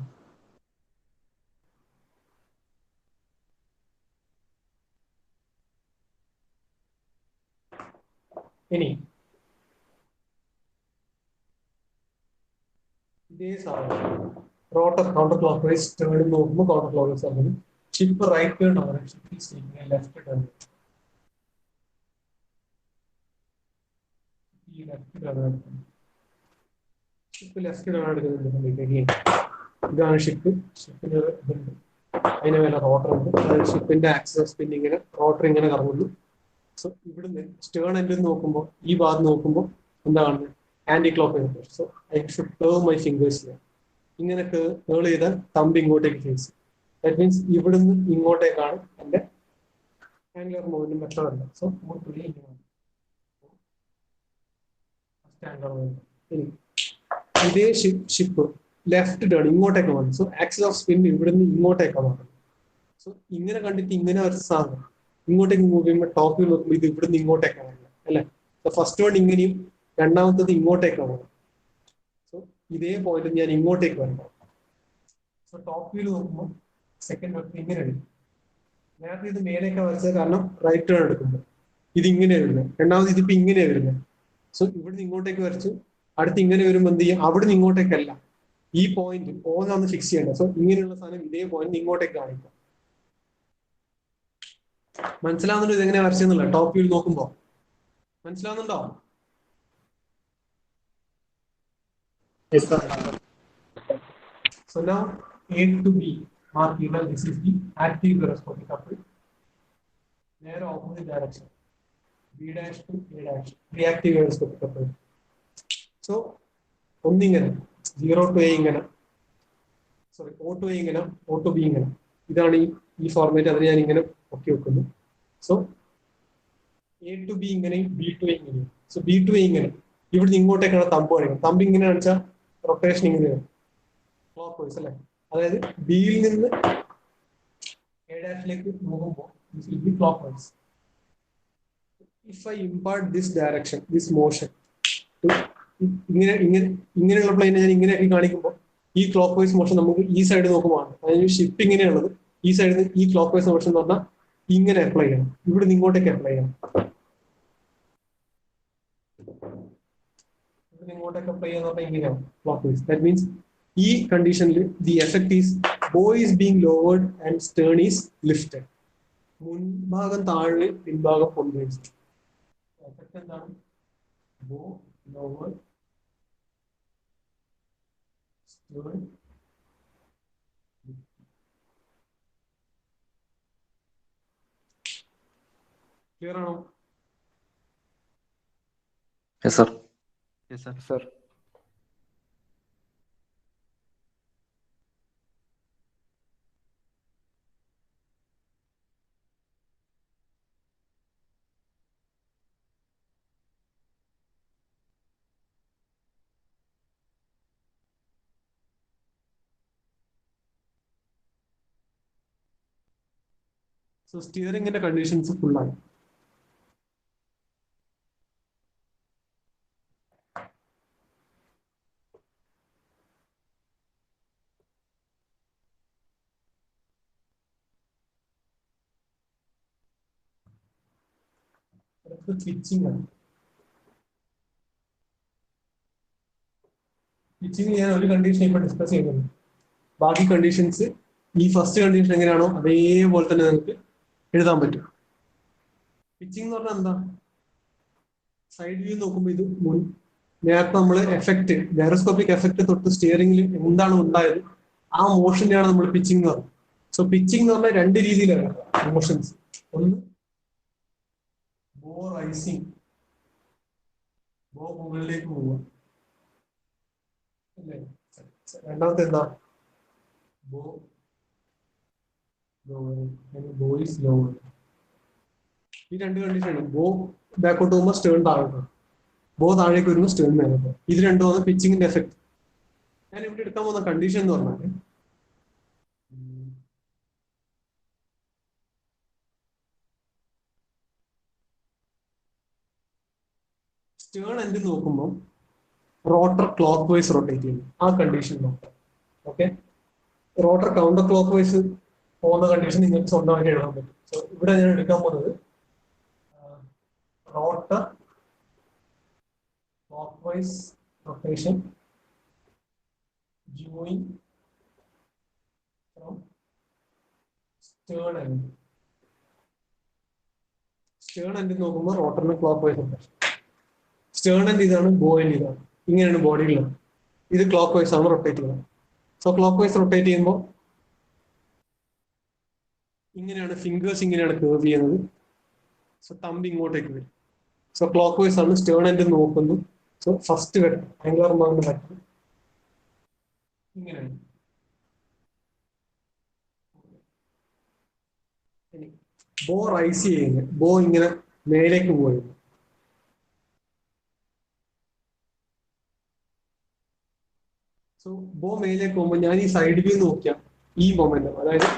ഇനി ഇതേ സാധനം rotor counter clock vice turn നോക്കുമ്പോൾ കൗണ്ടർ ക്ലോക്ക് വൈസ് ആകുന്നു. ഷിപ്പ് റൈറ്റ് ടേൺ ആണ്, ship is taking left turn. ഈ ലെഫ്റ്റ് ടേൺ എടുക്കുന്നത്, ഷിപ്പ് ലെഫ്റ്റ് ടേൺ എടുക്കുന്നുണ്ട്. ഇതാണ് ഷിപ്പ്, ഷിപ്പിന് ഇതുണ്ട്, അതിന് മേലെ റോട്ടർ ഉണ്ട്, അതായത് ഷിപ്പിന്റെ ആക്സിസ് ഓഫ് സ്പിൻ ഇങ്ങനെ റോട്ടർ ഇങ്ങനെ കറങ്ങുന്നു. സോ ഇവിടുന്ന് സ്റ്റേൺ എൻഡിൽ നോക്കുമ്പോൾ ഈ ഭാഗത്ത് നോക്കുമ്പോൾ എന്താ കാണുന്നത്, anti clock vice. So I should curve my fingers ചെയ്യാം. ഇങ്ങനെ കേൾ ചെയ്താൽ തമ്പ് ഇങ്ങോട്ടേക്ക് ഫേസ്. ദാറ്റ് മീൻസ് ഇവിടുന്ന് ഇങ്ങോട്ടേക്കാണ് എൻ്റെ ആംഗുലർ മൂവ്മെന്റ് മെത്തേഡ് അല്ല. സോ ഇനി ഇതേ ഷിപ്പ് ലെഫ്റ്റ് ടേൺ ഇങ്ങോട്ടേക്ക് വന്നു. സോ ആക്സിസ് ഓഫ് സ്പിൻ ഇവിടുന്ന് ഇങ്ങോട്ടേക്കാണ് വന്നത്. സോ ഇങ്ങനെ കണ്ടിട്ട് ഇങ്ങനെ ഒരു സാധനം ഇങ്ങോട്ടേക്ക് മൂവ് ചെയ്യുമ്പോൾ ടോപ്പിൽ നോക്കുമ്പോൾ ഇത് ഇവിടുന്ന് ഇങ്ങോട്ടേക്കാണ് അല്ലെ. ഫസ്റ്റ് വൺ ഇങ്ങനെയും രണ്ടാമത്തത് ഇങ്ങോട്ടേക്കാണ്. സോ ഇതേ പോയിന്റ് ഞാൻ ഇങ്ങോട്ടേക്ക് വരണം. സോ ടോപ്പ് വ്യൂ നോക്കുമ്പോൾ സെക്കൻഡ് വെക്ടർ ഇങ്ങനെ എടുക്കും. നേരത്തെ ഇത് മേലേക്ക് വരച്ചത് കാരണം റൈറ്റ് ടേൺ എടുക്കുമ്പോൾ ഇത് ഇങ്ങനെ വരുന്നത്, രണ്ടാമത് ഇതിപ്പോ ഇങ്ങനെ വരുന്നത്. സോ ഇവിടുന്ന് ഇങ്ങോട്ടേക്ക് വരച്ചു, അടുത്ത് ഇങ്ങനെ വരുമ്പോൾ എന്ത് ചെയ്യും? അവിടെ നിന്ന് ഇങ്ങോട്ടേക്കല്ല, ഈ പോയിന്റ് ഓന്നാണ് ഫിക്സ് ചെയ്യേണ്ടത്. സോ ഇങ്ങനെയുള്ള സാധനം ഇതേ പോയിന്റ് ഇങ്ങോട്ടേക്ക് കാണിക്കാം. മനസ്സിലാവുന്നുണ്ടോ ഇതെങ്ങനെ വരച്ചെന്നുള്ള? ടോപ്പ് വ്യൂ നോക്കുമ്പോ മനസ്സിലാവുന്നുണ്ടോ? So now A to B mark either this is the active gyroscopic couple. Their opposite direction. B dash to A dash. Reactive gyroscopic couple. So ഒന്നിങ്ങനെ 0 to A ഇങ്ങനെ, സോറി O to A ഇങ്ങനെ, O to B ഇങ്ങനെ. ഇതാണ് ഈ format. അതിന് ഞാൻ ഇങ്ങനെ ഒക്കെ വെക്കുന്നു. സോ A to B ഇങ്ങനെയും B to A ഇങ്ങനെയും. സോ B to A ഇങ്ങനെ, ഇവിടുന്ന് ഇങ്ങോട്ടേക്കാണ് തമ്പ് കാണിക്കുന്നത്. തമ്പ് ഇങ്ങനെ കാണിച്ചാൽ റൊട്ടേഷൻ ഇങ്ങനെയാണ്, ക്ലോക്ക് വൈസ് അല്ലേ. അതായത് ബിയിൽ നിന്ന് എ ഡാഷിലേക്ക് പോകുമ്പോൾ clock vice. If I impart this direction, this motion, ഇങ്ങനെയുള്ള പ്ലെയിനെ ഞാൻ ഇങ്ങനെയൊക്കെ കാണിക്കുമ്പോൾ ഈ ക്ലോക്ക് വൈസ് മോഷൻ നമുക്ക് ഈ സൈഡ് നോക്കുമ്പോൾ അതായത് ഷിഫ്റ്റ് ഇങ്ങനെയുള്ളത് ഈ സൈഡിൽ നിന്ന് ഈ ക്ലോക്ക് വൈസ് മോഷൻ എന്ന് പറഞ്ഞാൽ ഇങ്ങനെ അപ്ലൈ ചെയ്യണം, ഇവിടെ നിന്ന് ഇങ്ങോട്ടേക്ക് അപ്ലൈ ചെയ്യണം. ഇവിടെ ഇങ്ങോട്ടേക്ക് അപ്ലൈ ചെയ്യാന്ന് പറഞ്ഞാൽ ഇങ്ങനെയാണ് ക്ലോക്ക് വൈസ്. ദാറ്റ് മീൻസ് ഈ കണ്ടീഷനിൽ the effect is bow is being lowered and stern is lifted. മുൻഭാഗം താഴെ, പിൻഭാഗം പൊന്തുകയും. എഫക്ട് എന്താണ്? Bow lowered, stern. ക്ലിയർ ആണോ?
Yes, sir. Yes, sir. Sir.
So സ്റ്റിയറിംഗിന്റെ കണ്ടീഷൻസ് ഫുള്ളായി. പിച്ചിങ് ആണ്. പിച്ചിങ് ഞാൻ ഒരു കണ്ടീഷൻ ഇപ്പൊ ഡിസ്കസ് ചെയ്യുന്നുണ്ട്. ബാക്കി കണ്ടീഷൻസ് ഈ ഫസ്റ്റ് കണ്ടീഷൻ എങ്ങനെയാണോ അതേപോലെ തന്നെ നിങ്ങൾക്ക് എഴുതാൻ പറ്റും. പിച്ചിങ് എന്ന് പറഞ്ഞാൽ എന്താ? സൈഡ് വ്യൂ നോക്കുമ്പോൾ ഇത് നേരത്തെ നമ്മൾ എഫക്ട്, ഗൈറോസ്കോപ്പിക് എഫക്ട് തൊട്ട് സ്റ്റിയറിംഗിൽ എന്താണ് ഉണ്ടായത് ആ മോഷനെയാണ് നമ്മൾ പിച്ചിങ് എന്ന് പറയുന്നത്. സോ പിച്ചിങ് എന്ന് പറഞ്ഞാൽ രണ്ട് രീതിയിലാണ് മോഷൻസ്. ഒന്ന് ബോ റൈസിങ്, ബോ മുകളിലേക്ക് പോവുക അല്ലേ. രണ്ടാമത്തെ എന്താ? ബോ ബോ ഈസ് ലോവർ. ഈ രണ്ട് കണ്ടീഷനാണ്. ബോ ബാക്കോട്ട് പോകുമ്പോൾ സ്റ്റേൺ താഴോട്ട്, ബോ താഴേക്ക് വരുമ്പോൾ സ്റ്റേൺ മേലോട്ട്. ഇത് രണ്ടുമാണ് പിച്ചിങ്ങിന്റെ എഫക്ട്. ഞാൻ ഇവിടെ എടുക്കാൻ പോകുന്ന കണ്ടീഷൻ എന്ന് പറഞ്ഞാൽ സ്റ്റേൺ എൻഡ് നോക്കുമ്പോൾ റോട്ടർ ക്ലോക്ക് വൈസ് റൊട്ടേറ്റ് ചെയ്യുന്നു. ആ കണ്ടീഷൻ നോക്കാം. Okay, rotor counterclockwise പോകുന്ന കണ്ടീഷൻ നിങ്ങൾക്ക് സ്വന്തമായിട്ട് എഴുതാൻ പറ്റും. സോ ഇവിടെ ഞാൻ എടുക്കാൻ പോകുന്നത് rotor clockwise rotation during from stern end. Stern end നോക്കുമ്പോൾ റോട്ടറിന് clockwise rotation. Stern end ഇതാണ്, ബോ എൻഡ് ഇതാണ്. ഇങ്ങനെയാണ് ബോഡിയിലുള്ളത്. ഇത് ക്ലോക്ക് വൈസ് ആണ് റൊട്ടേറ്റ് ചെയ്യുന്നത്. സോ ക്ലോക്ക് വൈസ് റൊട്ടേറ്റ് ചെയ്യുമ്പോൾ ഇങ്ങനെയാണ് ഫിംഗേഴ്സ് ഇങ്ങനെയാണ് കേർവ് ചെയ്യുന്നത്. സോ തമ്പ് ഇങ്ങോട്ടേക്ക് വരും. സോ ക്ലോക്ക് വൈസ് ആണ് സ്റ്റേൺ എൻഡ് നോക്കുന്നു. So first vector angular moment vector ഇങ്ങനെയാണ്. ബോ റൈസ് ചെയ്യുന്നത്, ബോ ഇങ്ങനെ മേലേക്ക് പോയിരുന്നു. സോ ബോ മേലേക്ക് പോകുമ്പോൾ ഞാൻ ഈ സൈഡ് വ്യൂ നോക്കിയാൽ ഈ മൊമെന്റം, അതായത്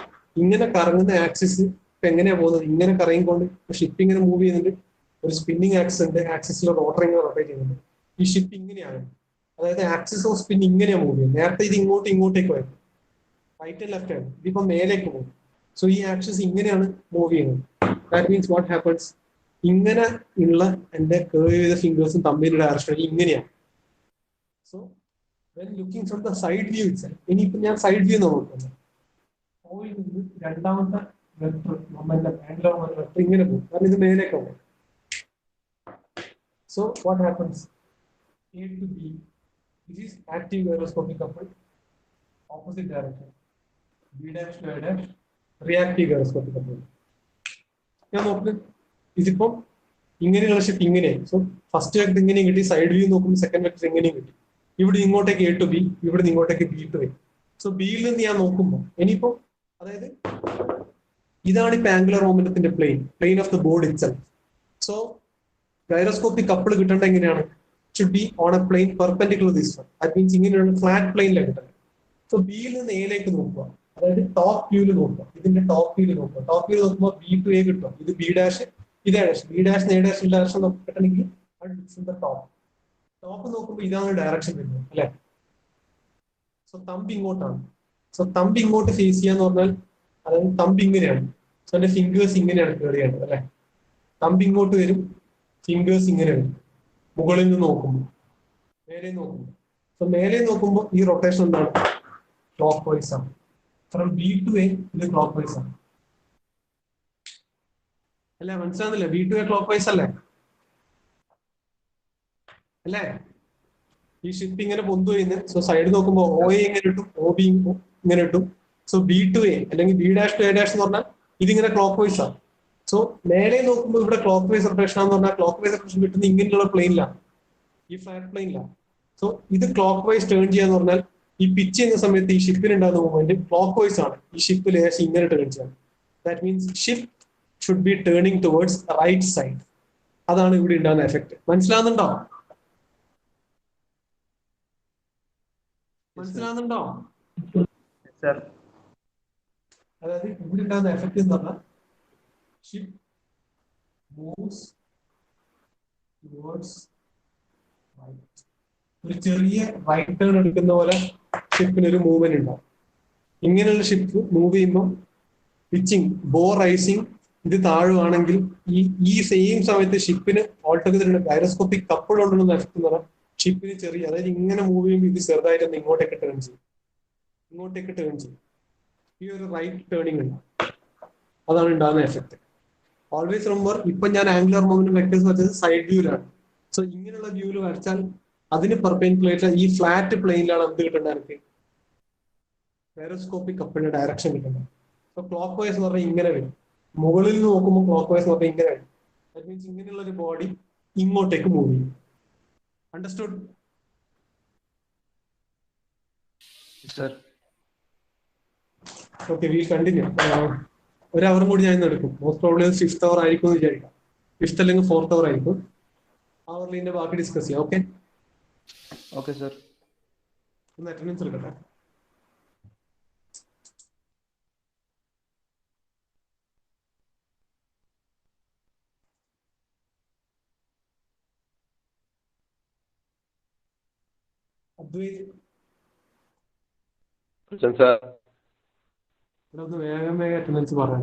ഇങ്ങനെ കറങ്ങുന്ന ആക്സിസ് ഇപ്പൊ എങ്ങനെയാ പോകുന്നത്? ഇങ്ങനെ കറങ്ങിക്കൊണ്ട് ഷിപ്പ് ഇങ്ങനെ മൂവ് ചെയ്യുന്നുണ്ട്. ഒരു സ്പിന്നിങ് ആക്സിസ് ഉണ്ട്, ആക്സിസിൽ റോട്ടർ ഇങ്ങനെ റൊട്ടേറ്റ് ചെയ്യുന്നുണ്ട്. ഈ ഷിപ്പ് ഇങ്ങനെയാണ്, അതായത് ആക്സിസ് ഓഫ് സ്പിൻ ഇങ്ങനെയാ മൂവ് ചെയ്യുന്നത്. നേരത്തെ ഇത് ഇങ്ങോട്ടേക്ക് വരും, റൈറ്റ് ആൻഡ് ലെഫ്റ്റ് ആണ്. ഇതിപ്പോ മേലേക്ക് പോകും. സോ ഈ ആക്സിസ് ഇങ്ങനെയാണ് മൂവ് ചെയ്യുന്നത്. ദാറ്റ് മീൻസ് വാട്ട് ഹാപ്പൻസ്, ഇങ്ങനെ ഉള്ള എന്റെ കേർവ് ചെയ്ത ഫിംഗേഴ്സും തമ്മിലുള്ള ഡയറക്ഷൻ ഇങ്ങനെയാണ്. So when looking from the side view itself, ഇനിയിപ്പോ ഞാൻ സൈഡ് വ്യൂ നോക്കുന്നത് ഓയിൽ നിന്ന് രണ്ടാമത്തെ vector momentum angular momentum vector ഇങ്ങനെ പോകും, കാരണം ഇത് മേലേക്ക് പോകും. So what happens? A to B, this is active gyroscopic couple, opposite direction. B dash to A dash, reactive gyroscopic couple. ഞാൻ നോക്കുന്നത് ഇതിപ്പം ഇങ്ങനെയുള്ള ഷിപ്പ് ഇങ്ങനെയായി. സോ ഫസ്റ്റ് വെക്ടർ ഇങ്ങനെയും കിട്ടി, സൈഡ് വ്യൂ നോക്കുമ്പോൾ സെക്കൻഡ് വെക്ടർ ഇങ്ങനെയും കിട്ടി. ഇവിടെ ഇങ്ങോട്ടേക്ക് A to B, ഇവിടെ ഇങ്ങോട്ടേക്ക് B to A. സോ ബിയിൽ നിന്ന് ഞാൻ നോക്കുമ്പോൾ ഇനിയിപ്പോ അതായത് ഇതാണ് ഇപ്പൊ ആംഗുലർ മൊമെന്റത്തിന്റെ plane of the board itself. So gyroscopic couple കിട്ടേണ്ട എങ്ങനെയാണ്? Should be on a plane perpendicular this one. That means ഇങ്ങനെയുള്ള ഫ്ലാറ്റ് പ്ലെയിനിലാണ് കിട്ടുന്നത്. സോ ബിയിൽ നിന്ന് എയിലേക്ക് നോക്കുക, അതായത് ടോപ്പ് വ്യൂവിൽ നോക്കുക, ഇതിന്റെ ടോപ്പ് വ്യൂവിൽ നോക്കുക. ടോപ്പ് വ്യൂ നോക്കുമ്പോൾ B to A കിട്ടും. ഇത് B ഡാഷ്, ഇത് A dash. B dash A dash direction നമുക്ക് കിട്ടണമെങ്കിൽ ടോപ്പ് നോക്കുമ്പോൾ ഇതാണ് ഡയറക്ഷൻ വരുന്നത് അല്ലെ. സോ തമ്പ് ഇങ്ങോട്ടാണ്. സോ തമ്പ് ഇങ്ങോട്ട് ഫേസ് ചെയ്യാന്ന് പറഞ്ഞാൽ അതായത് തമ്പ് ഇങ്ങനെയാണ്. സോ എന്റെ ഫിംഗേഴ്സ് ഇങ്ങനെയാണ് കയറിയേണ്ടത് അല്ലെ. തമ്പ് ഇങ്ങോട്ട് വരും, ഫിംഗേഴ്സ് ഇങ്ങനെ വരും. മുകളിൽ നിന്ന് നോക്കുമ്പോൾ മേലെ നോക്കുമ്പോൾ, സോ മേലെ നോക്കുമ്പോൾ ഈ റൊട്ടേഷൻ എന്താണ്? ക്ലോക്ക് വൈസ് ആണ്. ഫ്രം B to A ഇത് ക്ലോക്ക് വൈസ് ആണ് അല്ലെ. മനസ്സിലാകുന്നില്ല? B to A clock vice അല്ലേ അല്ലേ? ഈ ഷിപ്പ് ഇങ്ങനെ പൊന്തു ചെയ്യുന്നത്. സോ സൈഡ് നോക്കുമ്പോൾ OA ഇങ്ങനെ ഇട്ടും OB ഇങ്ങനെ ഇട്ടും. സോ B to A അല്ലെങ്കിൽ B dash to A dash എന്ന് പറഞ്ഞാൽ ഇതിങ്ങനെ ക്ലോക്ക് വൈസ് ആണ്. സോ മേലെ നോക്കുമ്പോൾ ഇവിടെ ക്ലോക്ക് വൈസ് റൊട്ടേഷൻ ആണെന്ന് പറഞ്ഞാൽ ക്ലോക്ക് വൈസ് റൊട്ടേഷൻ കിട്ടുന്നത് ഇങ്ങനെയുള്ള പ്ലെയിനിലാണ്, ഈ ഫ്ലാറ്റ് പ്ലെയിനിലാണ്. സോ ഇത് ക്ലോക്ക് വൈസ് ടേൺ ചെയ്യാന്ന് പറഞ്ഞാൽ ഈ പിച്ച് ചെയ്യുന്ന സമയത്ത് ഈ ഷിപ്പിന് ഉണ്ടാകുന്ന മൂവ്മെന്റ് ക്ലോക്ക് വൈസ് ആണ്. ഈ ഷിപ്പ് ലേശം ഇങ്ങനെ ടേൺ ചെയ്യാം. That means ship should be turning towards right side. അതാണ് ഇവിടെ ഉണ്ടാകുന്ന എഫക്ട്. മനസ്സിലാകുന്നുണ്ടോ? മനസ്സിലാകുന്നുണ്ടോ? അതായത് ഇവിടെ ഉണ്ടാകുന്ന എഫക്ട് എന്ന് പറഞ്ഞാൽ ഷിപ്പ് മൂവ്സ് ടുവേർഡ്സ് റൈറ്റ്. ഒരു ചെറിയ റൈറ്റ് ടേൺ എടുക്കുന്ന പോലെ ഷിപ്പിന് ഒരു മൂവ്മെന്റ് ഉണ്ടാവും. ഇങ്ങനെയുള്ള ഷിപ്പ് മൂവ് ചെയ്യുമ്പോൾ പിച്ചിങ് ബോ റൈസിങ് ഇത് താഴുവാണെങ്കിൽ ഈ സെയിം സമയത്ത് ഷിപ്പിന് ഓൾട്ടോഗതർ ഗൈറോസ്കോപ്പിക് കപ്പിൾ ഉണ്ടെന്ന് എഫക്ട് എന്ന് പറഞ്ഞാൽ ഷിപ്പിന് ചെറിയ, അതായത് ഇങ്ങനെ മൂവ് ചെയ്യുമ്പോൾ ഇത് ചെറുതായിട്ടൊന്ന് ഇങ്ങോട്ടേക്ക് ടേൺ ചെയ്യും. ഈ ഒരു റൈറ്റ് ടേണിംഗ് ഉണ്ട്, അതാണ് ഉണ്ടാകുന്ന എഫക്ട്. ഓൾവേസ് റിമെമ്പർ, ഇപ്പൊ ഞാൻ ആംഗുലർ മൊമെന്റം വെക്ടേഴ്സ് വരച്ചത് സൈഡ് വ്യൂവിലാണ്. സോ ഇങ്ങനെയുള്ള വ്യൂവിൽ വരച്ചാൽ അതിന് പെർപെൻഡിക്കുലർ ഈ ഫ്ലാറ്റ് പ്ലെയിനിലാണ് എന്ത് കിട്ടേണ്ടത്? എനിക്ക് ഗൈറോസ്കോപ്പിക് കപ്പിളിന്റെ ഡയറക്ഷൻ കിട്ടുന്നത്. സോ ക്ലോക്ക് വൈസ് എന്ന് പറഞ്ഞാൽ ഇങ്ങനെ വരും. മുകളിൽ നിന്ന് നോക്കുമ്പോൾ ക്ലോക്ക് വൈസ് എന്ന് പറഞ്ഞാൽ ഇങ്ങനെ വരും. ദാറ്റ് മീൻസ് ഇങ്ങനെയുള്ള ഒരു ബോഡി ഇങ്ങോട്ടേക്ക് മൂവ് ചെയ്യും. അണ്ടർസ്റ്റുഡ്? Okay, will continue. ഒരു അവറും കൂടി ഞാൻ ഇന്ന് എടുക്കും. മോസ്റ്റ് പ്രോബ്ലി 5th അവർ ആയിരിക്കും എന്ന് വിചാരിക്കാം. 5th അല്ലെങ്കിൽ 4th അവർ ആയിരിക്കും. അവറിൽ ഇതിന്റെ ബാക്കി ഡിസ്കസ് ചെയ്യാം. Okay
okay sir.
ഒന്ന് അറ്റൻഡൻസ് എടുക്കട്ടെ. അദ്വൈത് ഇവിടെ ഒന്ന് വേഗം അറ്റൻഡൻസ് പറയാം.